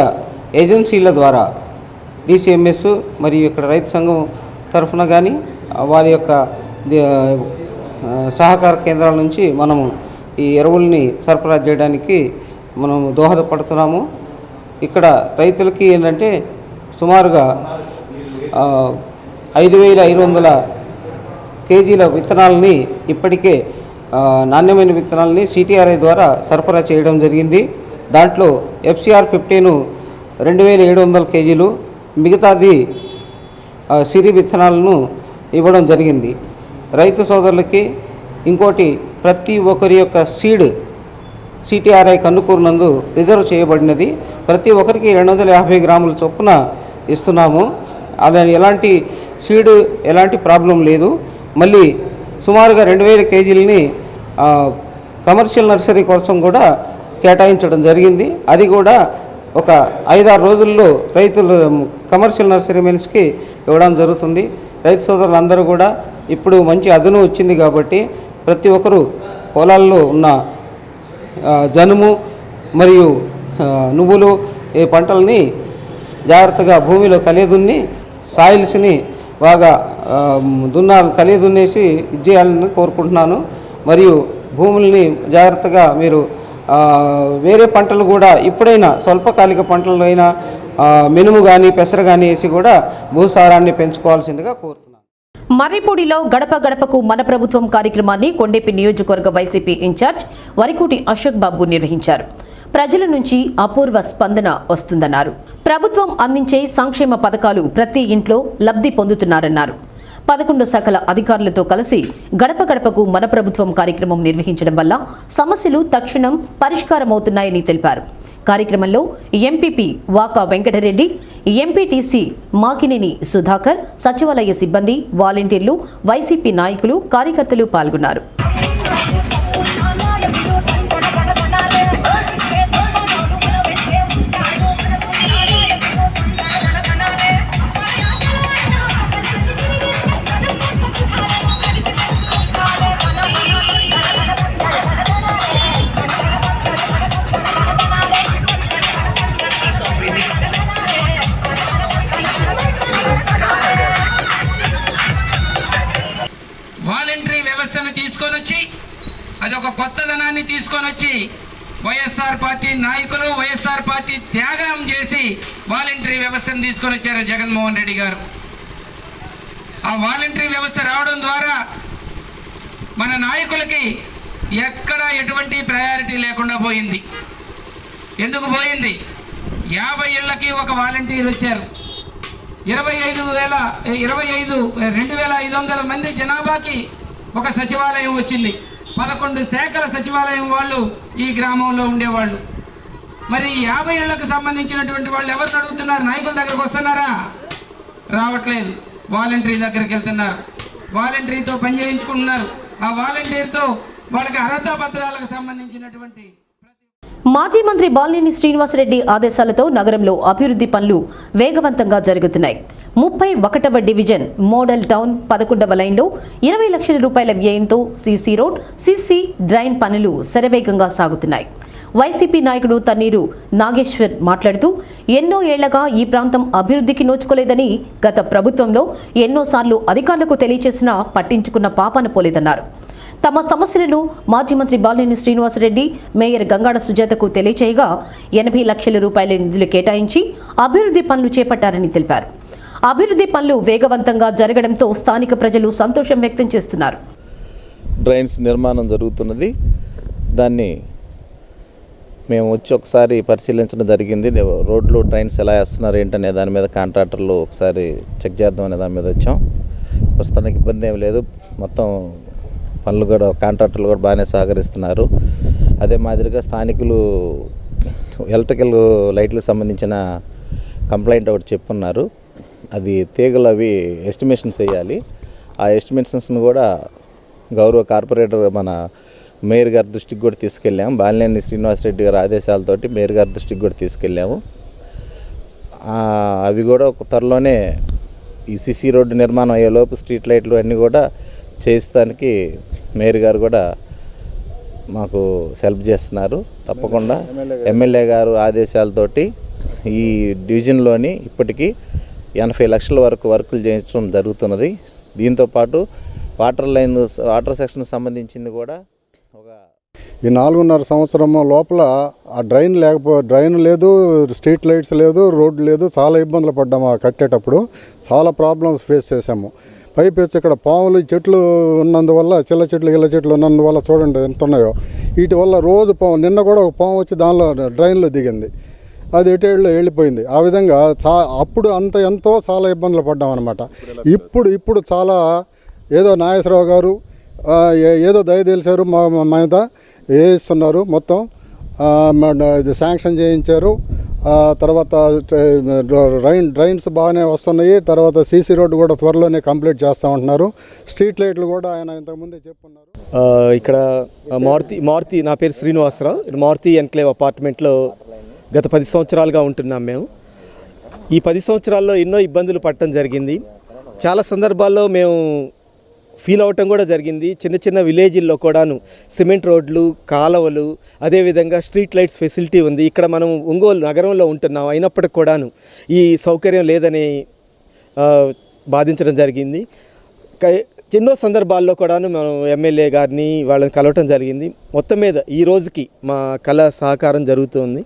ఏజెన్సీల ద్వారా డిసిఎంఎస్ మరియు ఇక్కడ రైతు సంఘం తరఫున కానీ వారి యొక్క సహకార కేంద్రాల నుంచి మనము ఈ ఎరువుల్ని సరఫరా చేయడానికి మనం దోహదపడుతున్నాము. ఇక్కడ రైతులకి ఏంటంటే సుమారుగా 5,500 కేజీల విత్తనాలని ఇప్పటికే నాణ్యమైన విత్తనాలని సిటిఆర్ఐ ద్వారా సరఫరా చేయడం జరిగింది. దాంట్లో FCR 15 2,700 కేజీలు, మిగతాది సిరి విత్తనాలను ఇవ్వడం జరిగింది. రైతు సోదరులకి ఇంకోటి, ప్రతి ఒక్కరి యొక్క సీడ్ సిటిఆర్ఐ కన్నుకూరు నందు రిజర్వ్ చేయబడినది. ప్రతి ఒక్కరికి 250 గ్రాముల చొప్పున ఇస్తున్నాము. అలా ఎలాంటి సీడ్ ఎలాంటి ప్రాబ్లం లేదు. మళ్ళీ సుమారుగా 2,000 కేజీలని కమర్షియల్ నర్సరీ కోసం కూడా కేటాయించడం జరిగింది. అది కూడా ఒక 5-6 రోజుల్లో రైతులు కమర్షియల్ నర్సరీ మెన్స్కి ఇవ్వడం జరుగుతుంది. రైతు సోదరులందరూ కూడా ఇప్పుడు మంచి అదును వచ్చింది కాబట్టి ప్రతి ఒక్కరూ పొలాల్లో ఉన్న జనుము మరియు నువ్వులు ఈ పంటల్ని జాగ్రత్తగా భూమిలో కలియదున్ని సాయిల్స్ని బాగా కలియదున్నేసి ఇచ్చేయాలని కోరుకుంటున్నాను. మరియు భూముల్ని జాగ్రత్తగా మీరు వేరే పంటలు కూడా ఇప్పుడైనా స్వల్పకాలిక పంటలు అయినా మినుము కానీ పెసర కానీ వేసి కూడా భూసారాన్ని పెంచుకోవాల్సిందిగా కోరుతున్నాను. మర్రిపూడిలో గడప గడపకు మన ప్రభుత్వం కార్యక్రమాన్ని కొండేపి నియోజకవర్గ వైసీపీ ఇన్ఛార్జ్ వరికోటి అశోక్ బాబు నిర్వహించారు. ప్రజల నుంచి అపూర్వ స్పందన వస్తుందన్నారు. ప్రభుత్వం అందించే సంక్షేమ పథకాలు ప్రతి ఇంట్లో లబ్ధి పొందుతున్నారన్నారు. 11 శాఖల అధికారులతో కలిసి గడప గడపకు మన ప్రభుత్వం కార్యక్రమం నిర్వహించడం వల్ల సమస్యలు తక్షణం పరిష్కారమవుతున్నాయని తెలిపారు. కార్యక్రమంలో ఎంపీపీ వాకా వెంకటరెడ్డి, ఎంపీటీసీ మాకినేని సుధాకర్, సచివాలయ సిబ్బంది, వాలంటీర్లు, వైసీపీ నాయకులు, కార్యకర్తలు పాల్గొన్నారు. వాలంటరీ వ్యవస్థను తీసుకొని వచ్చి అదొక కొత్తదనాన్ని తీసుకొని వచ్చి వైఎస్ఆర్ పార్టీ నాయకులు వైఎస్ఆర్ పార్టీ త్యాగం చేసి వాలంటరీ వ్యవస్థను తీసుకొని వచ్చారు జగన్మోహన్ రెడ్డి గారు. ఆ వాలంటరీ వ్యవస్థ రావడం ద్వారా మన నాయకులకి ఎక్కడ ఎటువంటి ప్రయారిటీ లేకుండా పోయింది. ఎందుకు పోయింది? 50 ఇళ్లకి ఒక వాలంటీర్ వచ్చారు. 2,500 మంది జనాభాకి ఒక సచివాలయం వచ్చింది. 11 శాఖల సచివాలయం వాళ్ళు ఈ గ్రామంలో ఉండేవాళ్ళు. మరి 50 ఇళ్లకు సంబంధించినటువంటి వాళ్ళు ఎవరిని అడుగుతున్నారు? నాయకుల దగ్గరకు వస్తున్నారా? రావట్లేదు. వాలంటరీ దగ్గరికి వెళ్తున్నారు. వాలంటరీతో పని చేయించుకుంటున్నారు. ఆ వాలంటీర్తో వాళ్ళకి అర్హత పత్రాలకు సంబంధించినటువంటి మాజీ మంత్రి బాలినేని శ్రీనివాసరెడ్డి ఆదేశాలతో నగరంలో అభివృద్ధి పనులు వేగవంతంగా జరుగుతున్నాయి. 31వ డివిజన్ మోడల్ టౌన్ 11వ లైన్లో 20 లక్షల రూపాయల వ్యయంతో సీసీ రోడ్, సీసీ డ్రైన్ పనులు శరవేగంగా సాగుతున్నాయి. వైసీపీ నాయకుడు తన్నీరు నాగేశ్వర్ మాట్లాడుతూ ఎన్నో ఏళ్లగా ఈ ప్రాంతం అభివృద్ధికి నోచుకోలేదని, గత ప్రభుత్వంలో ఎన్నోసార్లు అధికారులకు తెలియచేసినా పట్టించుకున్న పాపాన పోలేదన్నారు. తమ సమస్యలను మాజీ మంత్రి బాలినేని శ్రీనివాసరెడ్డి, మేయర్ గంగాడ సుజాతకు తెలియచేయగా 80 లక్షల రూపాయల నిధులు కేటాయించి అభివృద్ధి పనులు చేపట్టారని తెలిపారు. అభివృద్ధి పనులు వేగవంతంగా జరగడంతో స్థానిక ప్రజలు సంతోషం వ్యక్తం చేస్తున్నారు. డ్రైన్స్ నిర్మాణం జరుగుతున్నది. దాన్ని మేము వచ్చి ఒకసారి పరిశీలించడం జరిగింది. రోడ్లు డ్రైన్స్ ఎలా వేస్తున్నారు ఏంటనే దాని మీద కాంట్రాక్టర్లు ఒకసారి చెక్ చేద్దాం అనే దాని మీద వచ్చాం. ప్రస్తుతానికి ఇబ్బంది ఏమి లేదు. మొత్తం పనులు కూడా కాంట్రాక్టర్లు కూడా బాగానే సహకరిస్తున్నారు. అదే మాదిరిగా స్థానికులు ఎలక్ట్రికల్ లైట్లకు సంబంధించిన కంప్లైంట్ ఒకటి చెప్పున్నారు. అది తీగలు అవి ఎస్టిమేషన్స్ వేయాలి. ఆ ఎస్టిమేషన్స్ను కూడా గౌరవ కార్పొరేటర్ మన మేయర్ గారి దృష్టికి కూడా తీసుకెళ్ళాము. బాలినేని శ్రీనివాసరెడ్డి గారి ఆదేశాలతోటి మేయర్ గారి దృష్టికి కూడా తీసుకెళ్ళాము. అవి కూడా ఒక త్వరలోనే ఈ సిసి రోడ్డు నిర్మాణం అయ్యేలోపు స్ట్రీట్ లైట్లు అన్నీ కూడా చేయించడానికి మేయర్ గారు కూడా మాకు హెల్ప్ చేస్తున్నారు. తప్పకుండా ఎమ్మెల్యే గారు ఆదేశాలతోటి ఈ డివిజన్లోని ఇప్పటికీ 80 లక్షల వరకు వర్కులు చేయించడం జరుగుతున్నది. దీంతోపాటు వాటర్ సెక్షన్ సంబంధించింది కూడా ఈ 4.5 సంవత్సరం లోపల ఆ డ్రైన్ లేదు, స్ట్రీట్ లైట్స్ లేదు, రోడ్డు లేదు. చాలా ఇబ్బందులు పడ్డాము. కట్టేటప్పుడు చాలా ప్రాబ్లమ్స్ ఫేస్ చేసాము. పైపెచ్చి ఇక్కడ పాములు చెట్లు ఉన్నందువల్ల, చిల్ల చెట్లు గిల్ల చెట్లు ఉన్నందువల్ల చూడండి ఎంత ఉన్నాయో. వీటి వల్ల రోజు పాము, నిన్న కూడా ఒక పాము వచ్చి దానిలో డ్రైన్లో దిగింది. అది ఎటేళ్ళు వెళ్ళిపోయింది. ఆ విధంగా అప్పుడు ఎంతో చాలా ఇబ్బందులు పడ్డాం అనమాట. ఇప్పుడు చాలా ఏదో నాగేశ్వరరావు గారు ఏదో దయ తెలిసారు మా మీద వేయిస్తున్నారు. మొత్తం శాంక్షన్ చేయించారు. తర్వాత డ్రైన్స్ బాగానే వస్తున్నాయి. తర్వాత సీసీ రోడ్డు కూడా త్వరలోనే కంప్లీట్ చేస్తామంటున్నారు. స్ట్రీట్ లైట్లు కూడా ఆయన ఇంతకుముందే చెప్పున్నారు. ఇక్కడ మారుతి నా పేరు శ్రీనివాసరావు. మారుతి ఎన్క్లేవ్ అపార్ట్మెంట్లో గత 10 సంవత్సరాలుగా ఉంటున్నాం మేము. ఈ 10 సంవత్సరాల్లో ఎన్నో ఇబ్బందులు పడటం జరిగింది. చాలా సందర్భాల్లో మేము ఫీల్ అవటం కూడా జరిగింది. చిన్న చిన్న విలేజ్ల్లో కూడాను సిమెంట్ రోడ్లు, కాలువలు, అదేవిధంగా స్ట్రీట్ లైట్స్ ఫెసిలిటీ ఉంది. ఇక్కడ మనం ఒంగోలు నగరంలో ఉంటున్నాం, అయినప్పటికి కూడాను ఈ సౌకర్యం లేదని బాధించడం జరిగింది. ఎన్నో సందర్భాల్లో కూడాను మనం ఎమ్మెల్యే గారిని వాళ్ళని కలవటం జరిగింది. మొత్తం మీద ఈ రోజుకి మా కళ సహకారం జరుగుతుంది.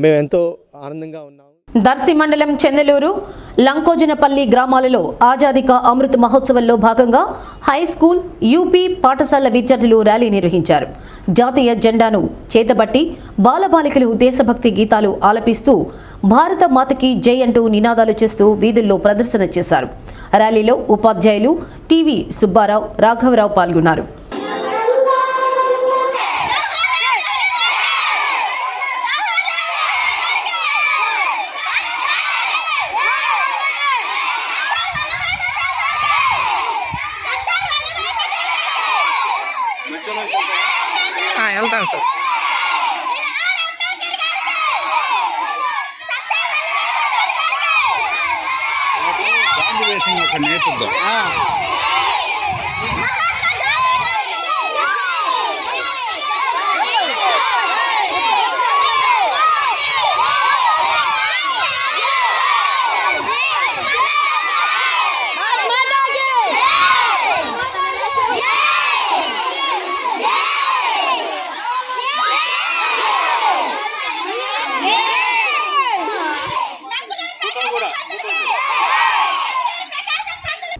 మేము ఎంతో ఆనందంగా ఉన్నాము. దర్శి మండలం చెందలూరు, లంకోజనపల్లి గ్రామాలలో ఆజాదీ కా అమృత్ మహోత్సవంలో భాగంగా హై స్కూల్, యూపీ పాఠశాల విద్యార్థులు ర్యాలీ నిర్వహించారు. జాతీయ జెండాను చేతబట్టి బాలబాలికలు దేశభక్తి గీతాలు ఆలపిస్తూ భారత మాతకి జై అంటూ నినాదాలు చేస్తూ వీధుల్లో ప్రదర్శన చేశారు. ర్యాలీలో ఉపాధ్యాయులు టీవీ సుబ్బారావు, రాఘవరావు పాల్గొన్నారు. వెళ్తాను సార్. నేర్పుద్దాం.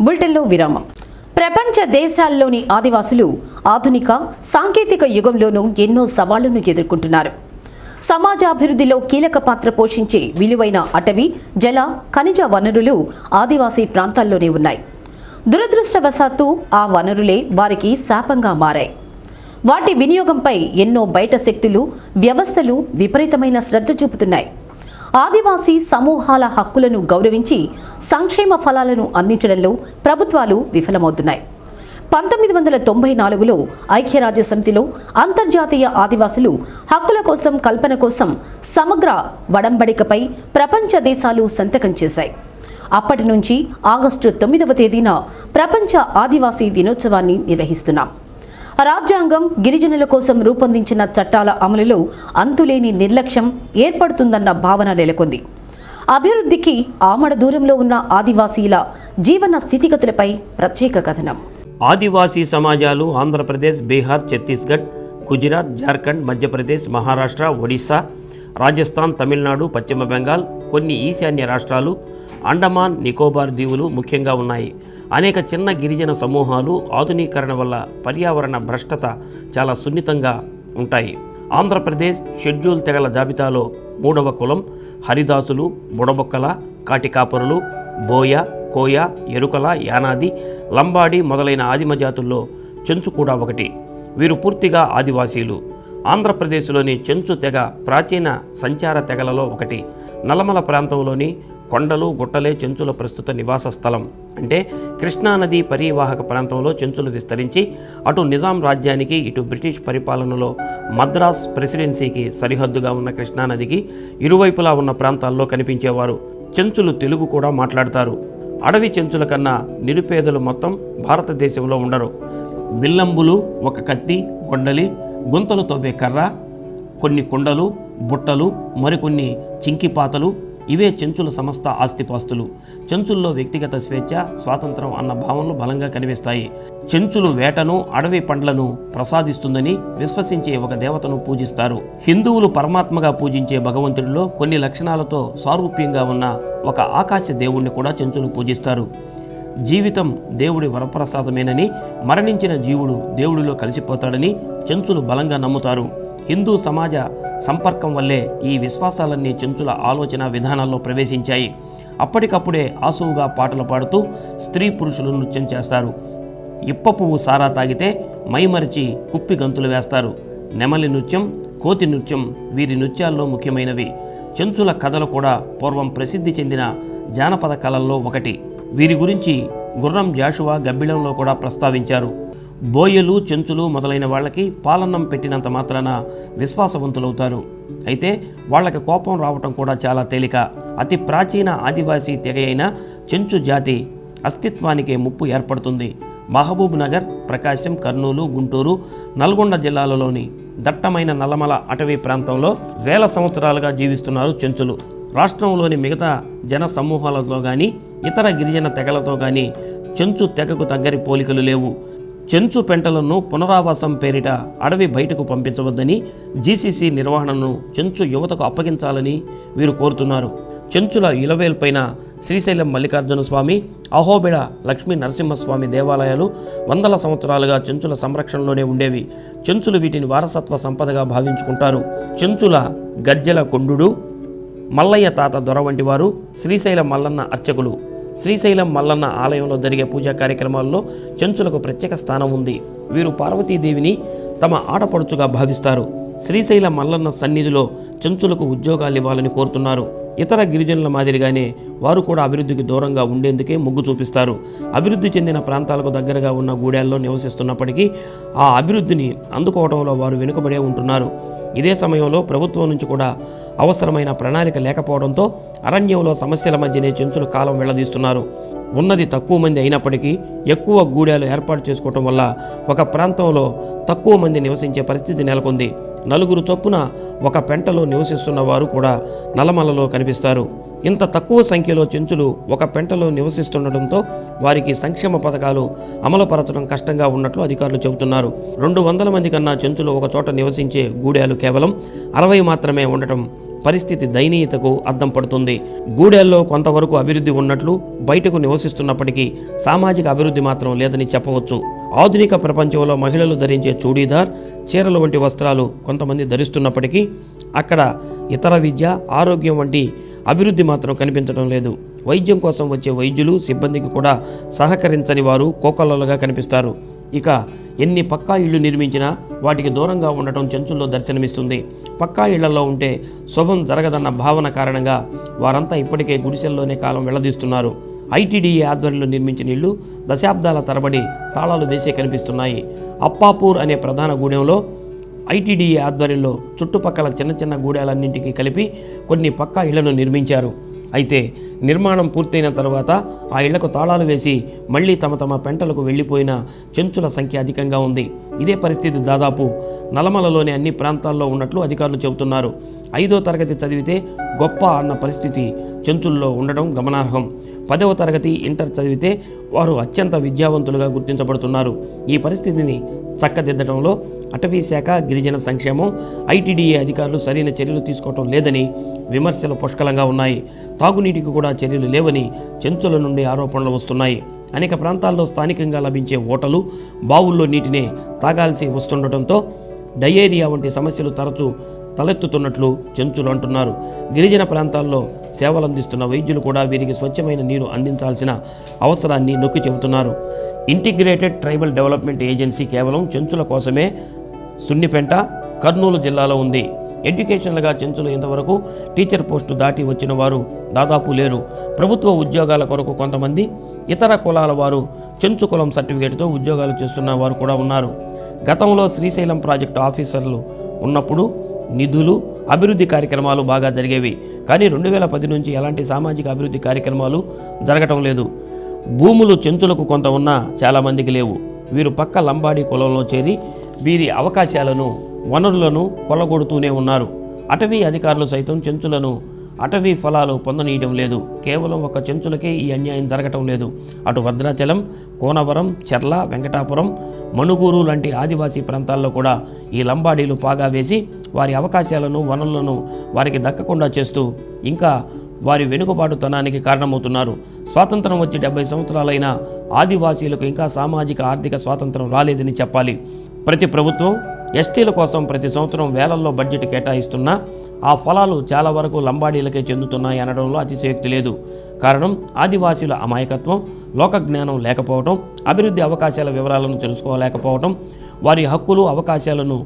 బులెటిన్లో విరామం. ప్రపంచ దేశాల్లోని ఆదివాసులు ఆధునిక సాంకేతిక యుగంలోనూ ఎన్నో సవాళ్లను ఎదుర్కొంటున్నారు. సమాజాభివృద్ధిలో కీలక పాత్ర పోషించే విలువైన అటవీ, జల, ఖనిజ వనరులు ఆదివాసీ ప్రాంతాల్లోనే ఉన్నాయి. దురదృష్టవశాత్తు ఆ వనరులే వారికి శాపంగా మారాయి. వాటి వినియోగంపై ఎన్నో బయట శక్తులు, వ్యవస్థలు విపరీతమైన శ్రద్ధ చూపుతున్నాయి. ఆదివాసీ సమూహాల హక్కులను గౌరవించి సంక్షేమ ఫలాలను అందించడంలో ప్రభుత్వాలు విఫలమవుతున్నాయి. 1994లో ఐక్యరాజ్యసమితిలో అంతర్జాతీయ ఆదివాసులు హక్కుల కోసం, కల్పన కోసం సమగ్ర వడంబడికపై ప్రపంచ దేశాలు సంతకం చేశాయి. అప్పటి నుంచి ఆగస్టు 9వ తేదీన ప్రపంచ ఆదివాసీ దినోత్సవాన్ని నిర్వహిస్తున్నాం. రాజ్యాంగం గిరిజనుల కోసం రూపొందించిన చట్టాల అమలులో అంతులేని నిర్లక్ష్యం ఏర్పడుతుందన్న భావన నెలకొంది. అభివృద్ధికి ఆమడ దూరంలో ఉన్న ఆదివాసీల జీవన స్థితిగతులపై ప్రత్యేక కథనం. ఆదివాసీ సమాజాలు ఆంధ్రప్రదేశ్, బీహార్, ఛత్తీస్గఢ్, గుజరాత్, జార్ఖండ్, మధ్యప్రదేశ్, మహారాష్ట్ర, ఒడిశా, రాజస్థాన్, తమిళనాడు, పశ్చిమ బెంగాల్, కొన్ని ఈశాన్య రాష్ట్రాలు, అండమాన్ నికోబార్ దీవులు ముఖ్యంగా ఉన్నాయి. అనేక చిన్న గిరిజన సమూహాలు ఆధునీకరణ వల్ల పర్యావరణ భ్రష్టత చాలా సున్నితంగా ఉంటాయి. ఆంధ్రప్రదేశ్ షెడ్యూల్ తెగల జాబితాలో 3వ కులం హరిదాసులు, బుడబొక్కల, కాటికాపరులు, బోయ, కోయ, ఎరుకల, యానాది, లంబాడి మొదలైన ఆదిమ జాతుల్లో చెంచు కూడా ఒకటి. వీరు పూర్తిగా ఆదివాసీలు. ఆంధ్రప్రదేశ్లోని చెంచు తెగ ప్రాచీన సంచార తెగలలో ఒకటి. నల్లమల ప్రాంతంలోని కొండలు గుట్టలే చెంచుల ప్రస్తుత నివాస స్థలం. అంటే కృష్ణానది పరివాహక ప్రాంతంలో చెంచులు విస్తరించి అటు నిజాం రాజ్యానికి ఇటు బ్రిటిష్ పరిపాలనలో మద్రాస్ ప్రెసిడెన్సీకి సరిహద్దుగా ఉన్న కృష్ణానదికి ఇరువైపులా ఉన్న ప్రాంతాల్లో కనిపించేవారు. చెంచులు తెలుగు కూడా మాట్లాడతారు. అడవి చెంచుల కన్నా నిరుపేదలు మొత్తం భారతదేశంలో ఉండరు. విల్లంబులు, ఒక కత్తి, గొడ్డలి, గుంతలు తవ్వే కర్ర, కొన్ని కుండలు, బుట్టలు, మరికొన్ని చింకిపాతలు ఇవే చెంచుల సమస్త ఆస్తిపాస్తులు. చెంచుల్లో వ్యక్తిగత స్వేచ్ఛ, స్వాతంత్రం అన్న భావనలు బలంగా కనిపిస్తాయి. చెంచులు వేటను, అడవి పండ్లను ప్రసాదిస్తుందని విశ్వసించే ఒక దేవతను పూజిస్తారు. హిందువులు పరమాత్మగా పూజించే భగవంతుడిలో కొన్ని లక్షణాలతో సారూప్యంగా ఉన్న ఒక ఆకాశ దేవుణ్ణి కూడా చెంచులు పూజిస్తారు. జీవితం దేవుడి వరప్రసాదమేనని, మరణించిన జీవుడు దేవుడిలో కలిసిపోతాడని చెంచులు బలంగా నమ్ముతారు. హిందూ సమాజ సంపర్కం వల్లే ఈ విశ్వాసాలన్నీ చెంచుల ఆలోచన విధానాల్లో ప్రవేశించాయి. అప్పటికప్పుడే ఆసువుగా పాటలు పాడుతూ స్త్రీ పురుషులు నృత్యం చేస్తారు. ఇప్ప పువ్వు సారా తాగితే మైమరిచి కుప్పి గంతులు వేస్తారు. నెమలి నృత్యం, కోతి నృత్యం వీరి నృత్యాల్లో ముఖ్యమైనవి. చెంచుల కథలు కూడా పూర్వం ప్రసిద్ధి చెందిన జానపద కళల్లో ఒకటి. వీరి గురించి గుర్రం జాషువా గబ్బిళంలో కూడా ప్రస్తావించారు. బోయలు, చెంచులు మొదలైన వాళ్ళకి పాలన్నం పెట్టినంత మాత్రాన విశ్వాసవంతులవుతారు. అయితే వాళ్ళకి కోపం రావటం కూడా చాలా తేలిక. అతి ప్రాచీన ఆదివాసీ తెగ అయిన చెంచు జాతి అస్తిత్వానికే ముప్పు ఏర్పడుతుంది. మహబూబ్ నగర్, ప్రకాశం, కర్నూలు, గుంటూరు, నల్గొండ జిల్లాలలోని దట్టమైన నల్లమల అటవీ ప్రాంతంలో వేల సంవత్సరాలుగా జీవిస్తున్నారు చెంచులు. రాష్ట్రంలోని మిగతా జన సమూహాలతో కానీ ఇతర గిరిజన తెగలతో కానీ చెంచు తెగకు దగ్గరి పోలికలు లేవు. చెంచు పెంటలను పునరావాసం పేరిట అడవి బయటకు పంపించవద్దని, జీసీసీ నిర్వహణను చెంచు యువతకు అప్పగించాలని వీరు కోరుతున్నారు. చెంచుల ఇలవేల్పైన శ్రీశైలం మల్లికార్జున స్వామి, అహోబిళ లక్ష్మీ నరసింహస్వామి దేవాలయాలు వందల సంవత్సరాలుగా చెంచుల సంరక్షణలోనే ఉండేవి. చెంచులు వీటిని వారసత్వ సంపదగా భావించుకుంటారు. చెంచుల గజ్జెల కొండుడు, మల్లయ్య తాత దొర వంటి వారు శ్రీశైలం మల్లన్న అర్చకులు. శ్రీశైలం మల్లన్న ఆలయంలో జరిగే పూజా కార్యక్రమాల్లో చెంచులకు ప్రత్యేక స్థానం ఉంది. వీరు పార్వతీదేవిని తమ ఆడపడుచుగా భావిస్తారు. శ్రీశైలం మల్లన్న సన్నిధిలో చెంచులకు ఉద్యోగాలు ఇవ్వాలని కోరుతున్నారు. ఇతర గిరిజనుల మాదిరిగానే వారు కూడా అభివృద్ధికి దూరంగా ఉండేందుకే మొగ్గు చూపిస్తారు. అభివృద్ధి చెందిన ప్రాంతాలకు దగ్గరగా ఉన్న గూడెల్లో నివసిస్తున్నప్పటికీ ఆ అభివృద్ధిని అందుకోవడంలో వారు వెనుకబడే ఉంటున్నారు. ఇదే సమయంలో ప్రభుత్వం నుంచి కూడా అవసరమైన ప్రణాళిక లేకపోవడంతో అరణ్యంలో సమస్యల మధ్యనే చెంచులు కాలం వెళ్లదీస్తున్నారు. ఉన్నది తక్కువ మంది అయినప్పటికీ ఎక్కువ గూడాలు ఏర్పాటు చేసుకోవటం వల్ల ఒక ప్రాంతంలో తక్కువ మంది నివసించే పరిస్థితి నెలకొంది. నలుగురు చొప్పున ఒక పెంటలో నివసిస్తున్న వారు కూడా నల్లమలలో కనిపిస్తారు. ఇంత తక్కువ సంఖ్యలో చెంచులు ఒక పెంటలో నివసిస్తుండటంతో వారికి సంక్షేమ పథకాలు అమలుపరచడం కష్టంగా ఉన్నట్లు అధికారులు చెబుతున్నారు. 200 మంది కన్నా చెంచులు ఒక చోట నివసించే గూడాలు కేవలం 60 మాత్రమే ఉండటం పరిస్థితి దయనీయతకు అద్దం పడుతుంది. గూడెల్లో కొంతవరకు అభివృద్ధి ఉన్నట్లు బయటకు నివసిస్తున్నప్పటికీ సామాజిక అభివృద్ధి మాత్రం లేదని చెప్పవచ్చు. ఆధునిక ప్రపంచంలో మహిళలు ధరించే చూడీదార్, చీరలు వంటి వస్త్రాలు కొంతమంది ధరిస్తున్నప్పటికీ అక్కడ ఇతర విద్య, ఆరోగ్యం వంటి అభివృద్ధి మాత్రం కనిపించడం లేదు. వైద్యం కోసం వచ్చే వైద్యులు, సిబ్బందికి కూడా సహకరించని వారు కోకొల్లలుగా కనిపిస్తారు. ఇక ఎన్ని పక్కా ఇళ్లు నిర్మించినా వాటికి దూరంగా ఉండటం చెంచుల్లో దర్శనమిస్తుంది. పక్కా ఇళ్లలో ఉంటే శుభం జరగదన్న భావన కారణంగా వారంతా ఇప్పటికే గుడిసెల్లోనే కాలం వెళ్లదీస్తున్నారు. ఐటీడీఏ ఆధ్వర్యంలో నిర్మించిన ఇళ్లు దశాబ్దాల తరబడి తాళాలు వేసే కనిపిస్తున్నాయి. అప్పాపూర్ అనే ప్రధాన గూడెంలో ఐటీడీఏ ఆధ్వర్యంలో చుట్టుపక్కల చిన్న చిన్న గూడెలన్నింటికి కలిపి కొన్ని పక్కా ఇళ్లను నిర్మించారు. అయితే నిర్మాణం పూర్తయిన తర్వాత ఆ ఇళ్లకు తాళాలు వేసి మళ్లీ తమ తమ పెంటలకు వెళ్లిపోయిన చెంచుల సంఖ్య అధికంగా ఉంది. ఇదే పరిస్థితి దాదాపు నల్లమలలోని అన్ని ప్రాంతాల్లో ఉన్నట్లు అధికారులు చెబుతున్నారు. 5వ తరగతి చదివితే గొప్ప అన్న పరిస్థితి చెంచుల్లో ఉండడం గమనార్హం. 10వ తరగతి, ఇంటర్ చదివితే వారు అత్యంత విద్యావంతులుగా గుర్తించబడుతున్నారు. ఈ పరిస్థితిని చక్కదిద్దడంలో అటవీ శాఖ, గిరిజన సంక్షేమం, ఐటీడీఏ అధికారులు సరైన చర్యలు తీసుకోవటం లేదని విమర్శలు పుష్కలంగా ఉన్నాయి. తాగునీటికి కూడా చర్యలు లేవని చెంచుల నుండి ఆరోపణలు వస్తున్నాయి. అనేక ప్రాంతాల్లో స్థానికంగా లభించే ఓటలు, బావుల్లో నీటినే తాగాల్సి వస్తుండటంతో డయేరియా వంటి సమస్యలు తరచూ తలెత్తుతున్నట్లు చెంచులు అంటున్నారు. గిరిజన ప్రాంతాల్లో సేవలందిస్తున్న వైద్యులు కూడా వీరికి స్వచ్ఛమైన నీరు అందించాల్సిన అవసరాన్ని నొక్కి చెబుతున్నారు. ఇంటిగ్రేటెడ్ ట్రైబల్ డెవలప్మెంట్ ఏజెన్సీ కేవలం చెంచుల కోసమే సున్నిపెంట, కర్నూలు జిల్లాలో ఉంది. ఎడ్యుకేషన్లుగా చెంచులు ఇంతవరకు టీచర్ పోస్టు దాటి వచ్చిన వారు దాదాపు లేరు. ప్రభుత్వ ఉద్యోగాల కొరకు కొంతమంది ఇతర కులాల వారు చెంచు కులం సర్టిఫికేట్తో ఉద్యోగాలు చేస్తున్న వారు కూడా ఉన్నారు. గతంలో శ్రీశైలం ప్రాజెక్టు ఆఫీసర్లు ఉన్నప్పుడు నిధులు, అభివృద్ధి కార్యక్రమాలు బాగా జరిగేవి. కానీ 2010 నుంచి ఎలాంటి సామాజిక అభివృద్ధి కార్యక్రమాలు జరగటం లేదు. భూములు చెంచులకు కొంత ఉన్నా చాలామందికి లేవు. వీరు పక్క లంబాడీ కులంలో చేరి వీరి అవకాశాలను, వనరులను కొల్లగొడుతూనే ఉన్నారు. అటవీ అధికారులు సైతం చెంచులను అటవీ ఫలాలు పొందనీయడం లేదు. కేవలం ఒక చెంచులకే ఈ అన్యాయం జరగటం లేదు. అటు భద్రాచలం, కోనవరం, చెర్ల, వెంకటాపురం, మణుగూరు లాంటి ఆదివాసీ ప్రాంతాల్లో కూడా ఈ లంబాడీలు పాగా వేసి వారి అవకాశాలను, వనరులను వారికి దక్కకుండా చేస్తూ ఇంకా వారి వెనుకబాటుతనానికి కారణమవుతున్నారు. స్వాతంత్రం వచ్చి 70 సంవత్సరాలైనా ఆదివాసీలకు ఇంకా సామాజిక ఆర్థిక స్వాతంత్రం రాలేదని చెప్పాలి. ప్రతి ప్రభుత్వం ఎస్టీల కోసం ప్రతి సంవత్సరం వేలల్లో బడ్జెట్ కేటాయిస్తున్నా ఆ ఫలాలు చాలా వరకు లంబాడీలకే చెందుతున్నాయి అనడంలో అతిశయోక్తి లేదు. కారణం ఆదివాసీల అమాయకత్వం, లోకజ్ఞానం లేకపోవటం, అభివృద్ధి అవకాశాల వివరాలను తెలుసుకోలేకపోవటం, వారి హక్కులు, అవకాశాలను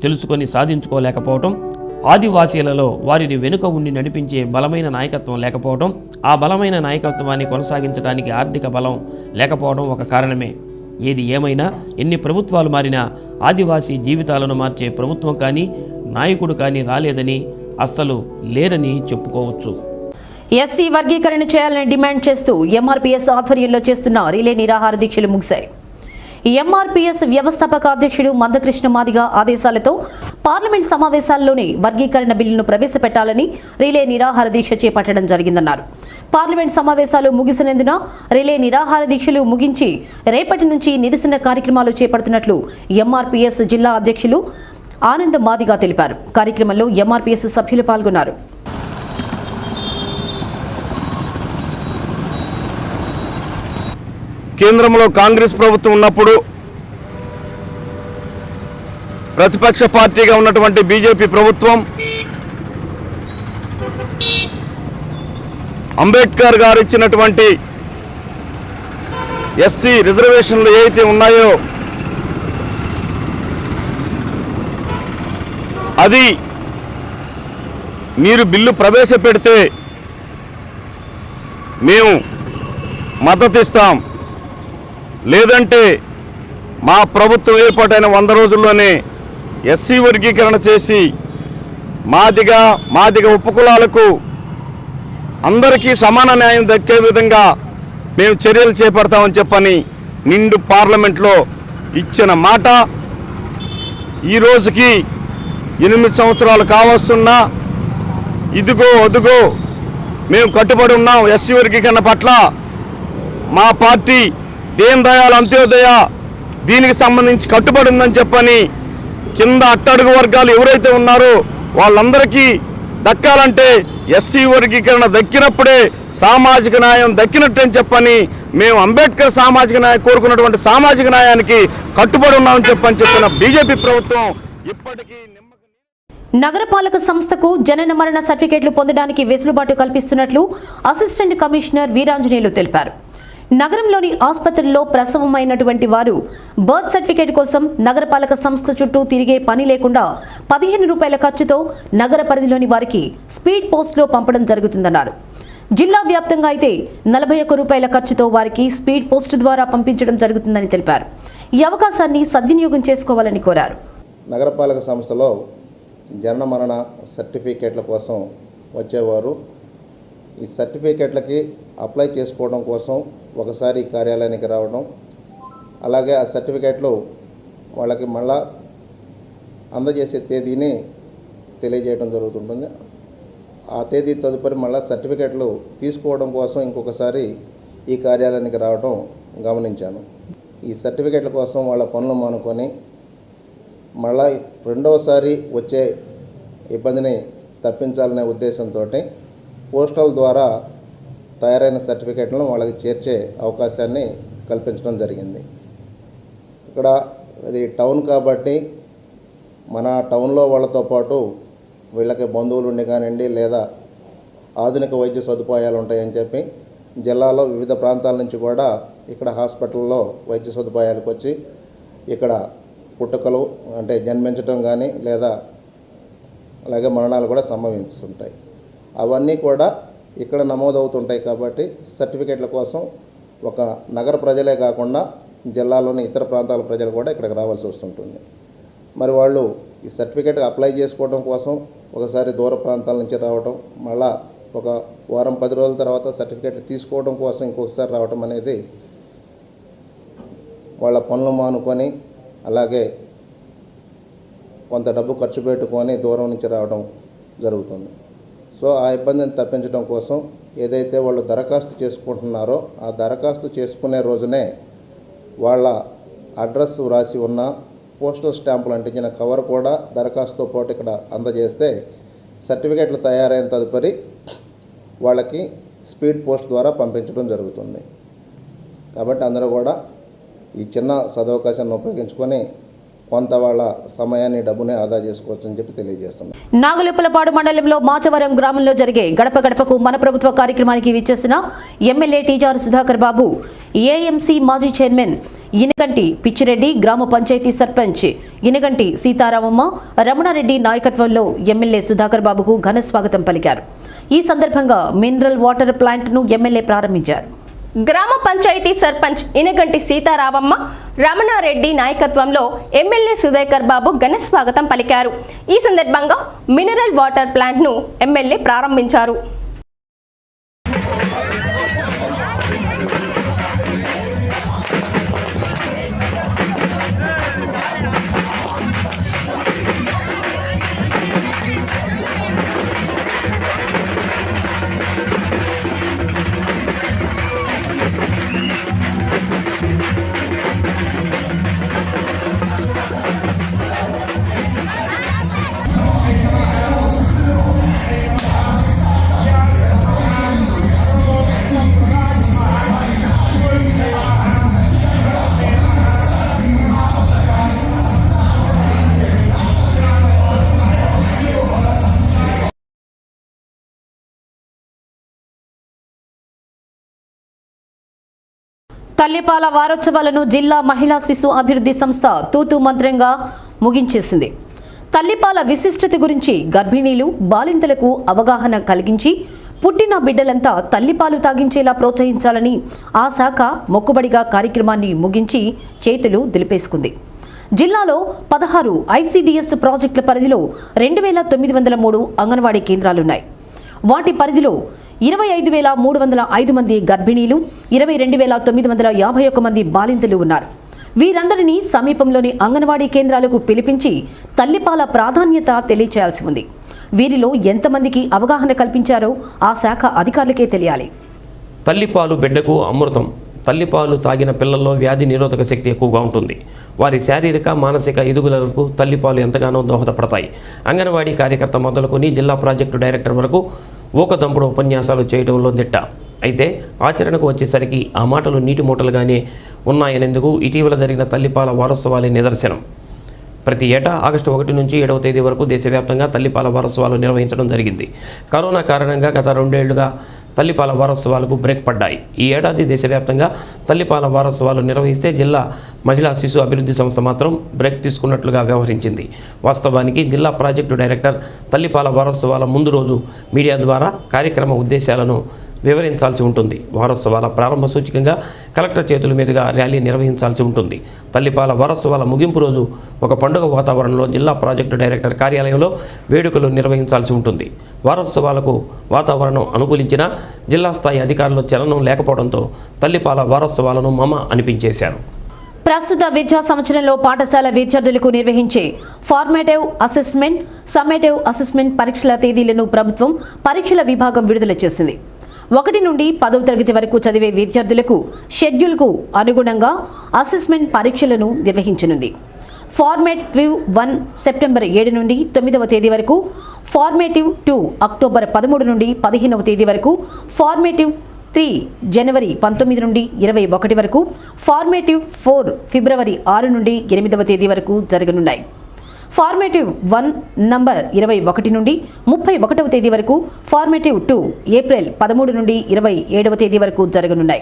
తెలుసుకొని సాధించుకోలేకపోవటం, ఆదివాసీలలో వారిని వెనుక ఉండి నడిపించే బలమైన నాయకత్వం లేకపోవడం, ఆ బలమైన నాయకత్వాన్ని కొనసాగించడానికి ఆర్థిక బలం లేకపోవడం ఒక కారణమే. ఏది ఏమైనా ఎన్ని ప్రభుత్వాలు మారినా ఆదివాసీ జీవితాలను మార్చే ప్రభుత్వం కానీ, నాయకుడు కానీ రాలేదని, అస్సలు లేరని చెప్పుకోవచ్చు. ఎస్సీ వర్గీకరణ చేయాలని డిమాండ్ చేస్తూ ఎంఆర్పీఎస్ ఆధ్వర్యంలో చేస్తున్న రిలే నిరాహార దీక్షలు ముగిశాయి. ఎంఆర్పీఎస్ వ్యవస్థాపక అధ్యక్షుడు మందకృష్ణ మాదిగ ఆదేశాలతో పార్లమెంట్ సమావేశాల్లోనే వర్గీకరణ బిల్లును ప్రవేశపెట్టాలని రిలే నిరాహార దీక్ష చేపట్టడం జరిగిందన్నారు. పార్లమెంట్ సమావేశాలు ముగిసినందున రిలే నిరాహార దీక్షలు ముగించి రేపటి నుంచి నిరసన కార్యక్రమాలు చేపడుతున్నట్లు ఎంఆర్పీఎస్ జిల్లా అధ్యక్షులు ఆనంద్ మాదిగ తెలిపారు. కార్యక్రమంలో ఎంఆర్పీఎస్ సభ్యులు పాల్గొన్నారు. కేంద్రంలో కాంగ్రెస్ ప్రభుత్వం ఉన్నప్పుడు ప్రతిపక్ష పార్టీగా ఉన్నటువంటి బీజేపీ ప్రభుత్వం అంబేద్కర్ గారు ఇచ్చినటువంటి ఎస్సీ రిజర్వేషన్లు ఏవైతే ఉన్నాయో అది మీరు బిల్లు ప్రవేశపెడితే మేము మద్దతు ఇస్తాం, లేదంటే మా ప్రభుత్వం ఏర్పాటైన 100 రోజుల్లోనే ఎస్సీ వర్గీకరణ చేసి మాదిగ ఉపకులాలకు అందరికీ సమాన న్యాయం దక్కే విధంగా మేము చర్యలు చేపడతామని చెప్పని నిండు పార్లమెంట్లో ఇచ్చిన మాట ఈ రోజుకి 8 సంవత్సరాలు కావస్తున్నా ఇదిగో అదుగో మేము కట్టుబడి ఉన్నాం. ఎస్సీ వర్గీకరణ పట్ల మా పార్టీ దీన్ దయాళ్ అంత్యోదయ దీనికి సంబంధించి కట్టుబడి ఉందని చెప్పని కింద అట్టడుగు వర్గాలు ఎవరైతే ఉన్నారో వాళ్ళందరికీ దక్కాలంటే ఎస్సీ వర్గీకరణ దక్కినప్పుడే సామాజిక న్యాయం దక్కినట్టు అని చెప్పని మేము అంబేద్కర్ సామాజిక న్యాయం కోరుకున్నటువంటి సామాజిక న్యాయానికి కట్టుబడి ఉన్నామని చెప్పిన బీజేపీ ప్రభుత్వం ఇప్పటికీ నగరపాలక సంస్థకు జనన మరణ సర్టిఫికేట్లు పొందడానికి వెసులుబాటు కల్పిస్తున్నట్లు అసిస్టెంట్ కమిషనర్ వీరాంజనేయులు తెలిపారు. నగరంలోని ఆసుపత్రుల్లో ప్రసవమైనటువంటి వారు బర్త్ సర్టిఫికేట్ కోసం నగరపాలక సంస్థ చుట్టూ తిరిగే పని లేకుండా 15 రూపాయల ఖర్చుతో నగర పరిధిలోని వారికి స్పీడ్ పోస్ట్లో పంపడం జరుగుతుందన్నారు. జిల్లా వ్యాప్తంగా అయితే 41 రూపాయల ఖర్చుతో వారికి స్పీడ్ పోస్ట్ ద్వారా పంపించడం జరుగుతుందని తెలిపారు. ఈ అవకాశాన్ని సద్వినియోగం చేసుకోవాలని కోరారు. నగరపాలక సంస్థలో జనన మరణ సర్టిఫికేట్ల కోసం వచ్చేవారు ఈ సర్టిఫికేట్లకి అప్లై చేసుకోవడం కోసం ఒకసారి కార్యాలయానికి రావడం, అలాగే ఆ సర్టిఫికేట్లు వాళ్ళకి మళ్ళా అందజేసే తేదీని తెలియజేయడం జరుగుతుంటుంది. ఆ తేదీ తదుపరి మళ్ళీ సర్టిఫికేట్లు తీసుకోవడం కోసం ఇంకొకసారి ఈ కార్యాలయానికి రావడం గమనించాను. ఈ సర్టిఫికేట్ల కోసం వాళ్ళ పనులు మానుకొని మళ్ళా రెండవసారి వచ్చే ఇబ్బందిని తప్పించాలనే ఉద్దేశంతో పోస్టల్ ద్వారా తయారైన సర్టిఫికేట్లను వాళ్ళకి చేర్చే అవకాశాన్ని కల్పించడం జరిగింది. ఇక్కడ ఇది టౌన్ కాబట్టి మన టౌన్లో వాళ్ళతో పాటు వీళ్ళకి బంధువులు ఉండి కానివ్వండి లేదా ఆధునిక వైద్య సదుపాయాలు ఉంటాయని చెప్పి జిల్లాలో వివిధ ప్రాంతాల నుంచి కూడా ఇక్కడ హాస్పిటల్లో వైద్య సదుపాయాలకు వచ్చి ఇక్కడ పుట్టుకలు అంటే జన్మించడం కానీ లేదా అలాగే మరణాలు కూడా సంభవిస్తుంటాయి. అవన్నీ కూడా ఇక్కడ నమోదవుతుంటాయి. కాబట్టి సర్టిఫికేట్ల కోసం ఒక నగర ప్రజలే కాకుండా జిల్లాలోని ఇతర ప్రాంతాల ప్రజలు కూడా ఇక్కడికి రావాల్సి వస్తుంటుంది. మరి వాళ్ళు ఈ సర్టిఫికేట్ అప్లై చేసుకోవడం కోసం ఒకసారి దూర ప్రాంతాల నుంచి రావడం, మళ్ళా ఒక వారం 10 రోజుల తర్వాత సర్టిఫికేట్లు తీసుకోవడం కోసం ఇంకొకసారి రావడం అనేది వాళ్ళ పనులు మానుకొని అలాగే కొంత డబ్బు ఖర్చు పెట్టుకొని దూరం నుంచి రావడం జరుగుతుంది. సో ఆ ఇబ్బందిని తప్పించడం కోసం ఏదైతే వాళ్ళు దరఖాస్తు చేసుకుంటున్నారో ఆ దరఖాస్తు చేసుకునే రోజునే వాళ్ళ అడ్రస్ వ్రాసి ఉన్న పోస్టల్ స్టాంపులు అంటించిన కవర్ కూడా దరఖాస్తుతో పాటు ఇక్కడ అందజేస్తే సర్టిఫికేట్లు తయారైన తదుపరి వాళ్ళకి స్పీడ్ పోస్ట్ ద్వారా పంపించడం జరుగుతుంది. కాబట్టి అందరూ కూడా ఈ చిన్న సదవకాశాన్ని ఉపయోగించుకొని కొంత వాళ్ళ సమయాన్ని డబ్బుని ఆదా చేసుకోవచ్చని చెప్పి తెలియజేస్తున్నాం. నాగులుప్పలపాడు మండలంలో మాచవరం గ్రామంలో జరిగే గడప గడపకు మన ప్రభుత్వ కార్యక్రమానికి విచ్చేసిన ఎమ్మెల్యే టీజార్ సుధాకర్ బాబు, ఏఎంసీ మాజీ చైర్మన్ ఇనగంటి పిచ్చిరెడ్డి, గ్రామ పంచాయతీ సర్పంచ్ ఇనగంటి సీతారామమ్మ, రమణారెడ్డి నాయకత్వంలో ఎమ్మెల్యే సుధాకర్ బాబుకు ఘన స్వాగతం పలికారు. ఈ సందర్భంగా మినరల్ వాటర్ ప్లాంట్ను ఎమ్మెల్యే ప్రారంభించారు. గ్రామ పంచాయతీ సర్పంచ్ ఇనగంటి సీతారామమ్మ, రమణారెడ్డి నాయకత్వంలో ఎమ్మెల్యే సుధాకర్ బాబు ఘన స్వాగతం పలికారు. ఈ సందర్భంగా మినరల్ వాటర్ ప్లాంట్ను ఎమ్మెల్యే ప్రారంభించారు. తల్లిపాల వారోత్సవాలను జిల్లా మహిళా శిశు అభివృద్ధి సంస్థ తూతూ మంత్రంగా ముగించేసింది. తల్లిపాల విశిష్టత గురించి గర్భిణీలు, బాలింతలకు అవగాహన కలిగించి పుట్టిన బిడ్డలంతా తల్లిపాలు తాగించేలా ప్రోత్సహించాలని ఆ శాఖ మొక్కుబడిగా కార్యక్రమాన్ని ముగించి చేతులు దులిపేసుకుంది. జిల్లాలో 16 ఐసీడీఎస్ ప్రాజెక్టుల పరిధిలో 2903 అంగన్వాడీ కేంద్రాలున్నాయి. వాటి పరిధిలో 25,305 మంది గర్భిణీలు, 22,951 మంది బాలింతలు ఉన్నారు. వీరందరినీ సమీపంలోని అంగన్వాడీ కేంద్రాలకు పిలిపించి తల్లిపాల ప్రాధాన్యత తెలియచేయాల్సి ఉంది. వీరిలో ఎంతమందికి అవగాహన కల్పించారో ఆ శాఖ అధికారులకే తెలియాలి. తల్లిపాలు బిడ్డకు అమృతం. తల్లిపాలు తాగిన పిల్లల్లో వ్యాధి నిరోధక శక్తి ఎక్కువగా ఉంటుంది. వారి శారీరక, మానసిక ఎదుగుదలకు తల్లిపాలు ఎంతగానో దోహదపడతాయి. అంగన్వాడీ కార్యకర్త మొదలుకొని జిల్లా ప్రాజెక్టు డైరెక్టర్ వరకు ఊకదంపుడు ఉపన్యాసాలు చేయడంలో దిట్ట. అయితే ఆచరణకు వచ్చేసరికి ఆ మాటలు నీటి మూటలుగానే ఉన్నాయనేందుకు ఇటీవల జరిగిన తల్లిపాల వారోత్సవాలే నిదర్శనం. ప్రతి ఏటా ఆగస్టు 1 నుంచి 7వ తేదీ వరకు దేశవ్యాప్తంగా తల్లిపాల వారోత్సవాలు నిర్వహించడం జరిగింది. కరోనా కారణంగా గత 2 ఏళ్లుగా తల్లిపాల వారోత్సవాలకు బ్రేక్ పడ్డాయి. ఈ ఏడాది దేశవ్యాప్తంగా తల్లిపాల వారోత్సవాలు నిర్వహిస్తే జిల్లా మహిళా శిశు అభివృద్ధి సంస్థ మాత్రం బ్రేక్ తీసుకున్నట్లుగా వ్యవహరించింది. వాస్తవానికి జిల్లా ప్రాజెక్టు డైరెక్టర్ తల్లిపాల వారోత్సవాల ముందు రోజు మీడియా ద్వారా కార్యక్రమ ఉద్దేశాలను వివరించాల్సి ఉంటుంది. వారోత్సవాల ప్రారంభ సూచికంగా కలెక్టర్ చేతుల మీదుగా ర్యాలీ నిర్వహించాల్సి ఉంటుంది. తల్లిపాల వారోత్సవాల ముగింపు రోజు ఒక పండుగ వాతావరణంలో జిల్లా ప్రాజెక్టు డైరెక్టర్ కార్యాలయంలో వేడుకలు నిర్వహించాల్సి ఉంటుంది. వారోత్సవాలకు వాతావరణం అనుకూలించినా జిల్లా స్థాయి అధికారులు చలనం లేకపోవడంతో తల్లిపాల వారోత్సవాలను మమ అనిపించేశారు. ప్రస్తుత విద్యా సంవత్సరంలో పాఠశాల విద్యార్థులకు నిర్వహించే ఫార్మేటివ్ అసెస్మెంట్, సమ్మేటివ్ అసెస్మెంట్ పరీక్షల తేదీలను ప్రభుత్వం పరీక్షల విభాగం విడుదల చేసింది. 1 నుండి 10వ తరగతి వరకు చదివే విద్యార్థులకు షెడ్యూల్కు అనుగుణంగా అసెస్మెంట్ పరీక్షలను నిర్వహించనుంది. ఫార్మేటివ్ 1 సెప్టెంబర్ 7 నుండి 9వ తేదీ వరకు, ఫార్మేటివ్ 2 అక్టోబర్ 13 నుండి 15వ తేదీ వరకు, ఫార్మేటివ్ 3 జనవరి 19 నుండి 21 వరకు, ఫార్మేటివ్ 4 ఫిబ్రవరి 6 నుండి 8వ తేదీ వరకు జరగనున్నాయి. ఫార్మేటివ్ 1 నంబర్ 21 నుండి 31వ తేదీ వరకు, ఫార్మేటివ్ 2 ఏప్రిల్ 13 నుండి 27వ తేదీ వరకు జరగనున్నాయి.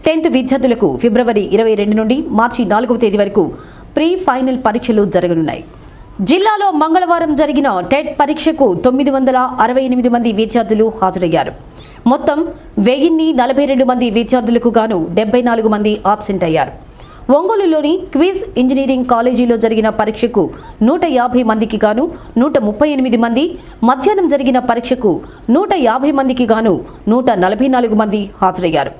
10th విద్యార్థులకు ఫిబ్రవరి 22 నుండి మార్చి 4వ తేదీ వరకు ప్రీ ఫైనల్ పరీక్షలు జరగనున్నాయి. జిల్లాలో మంగళవారం జరిగిన టెట్ పరీక్షకు 968 మంది విద్యార్థులు హాజరయ్యారు. మొత్తం 1042 మంది విద్యార్థులకు గాను 74 మంది ఆబ్సెంట్ అయ్యారు. ఒంగోలులోని క్విజ్ ఇంజనీరింగ్ కాలేజీలో జరిగిన పరీక్షకు 150 మందికి గాను 138 మంది, మధ్యాహ్నం జరిగిన పరీక్షకు 150 మందికి గాను 144 మంది హాజరయ్యారు.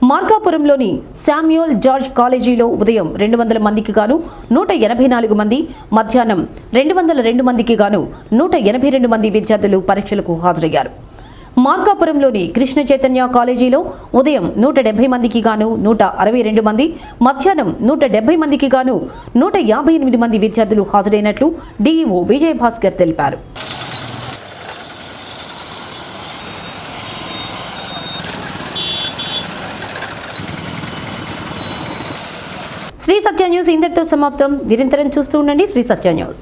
మార్కాపురంలోని శామ్యూల్ జార్జ్ కాలేజీలో ఉదయం 200 మందికి గాను 184 మంది, మధ్యాహ్నం 202 మందికి గాను 182 మంది విద్యార్థులు పరీక్షలకు హాజరయ్యారు. మార్కాపురంలోని కృష్ణ చైతన్య కాలేజీలో ఉదయం 170 మందికి గాను 162 మంది, మధ్యాహ్నం 170 మందికి గాను 158 మంది విద్యార్థులు హాజరైనట్లు డీఈఓ విజయభాస్కర్ తెలిపారు. శ్రీ సత్య న్యూస్ ఇంతటితో సమాప్తం. నిరంతరం చూస్తూ ఉండండి శ్రీ సత్య న్యూస్.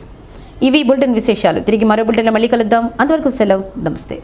ఇవి బులెటిన్ విశేషాలు. తిరిగి మరో బులెటిన్లో మళ్ళీ కలుద్దాం. అంతవరకు సెలవు. నమస్తే.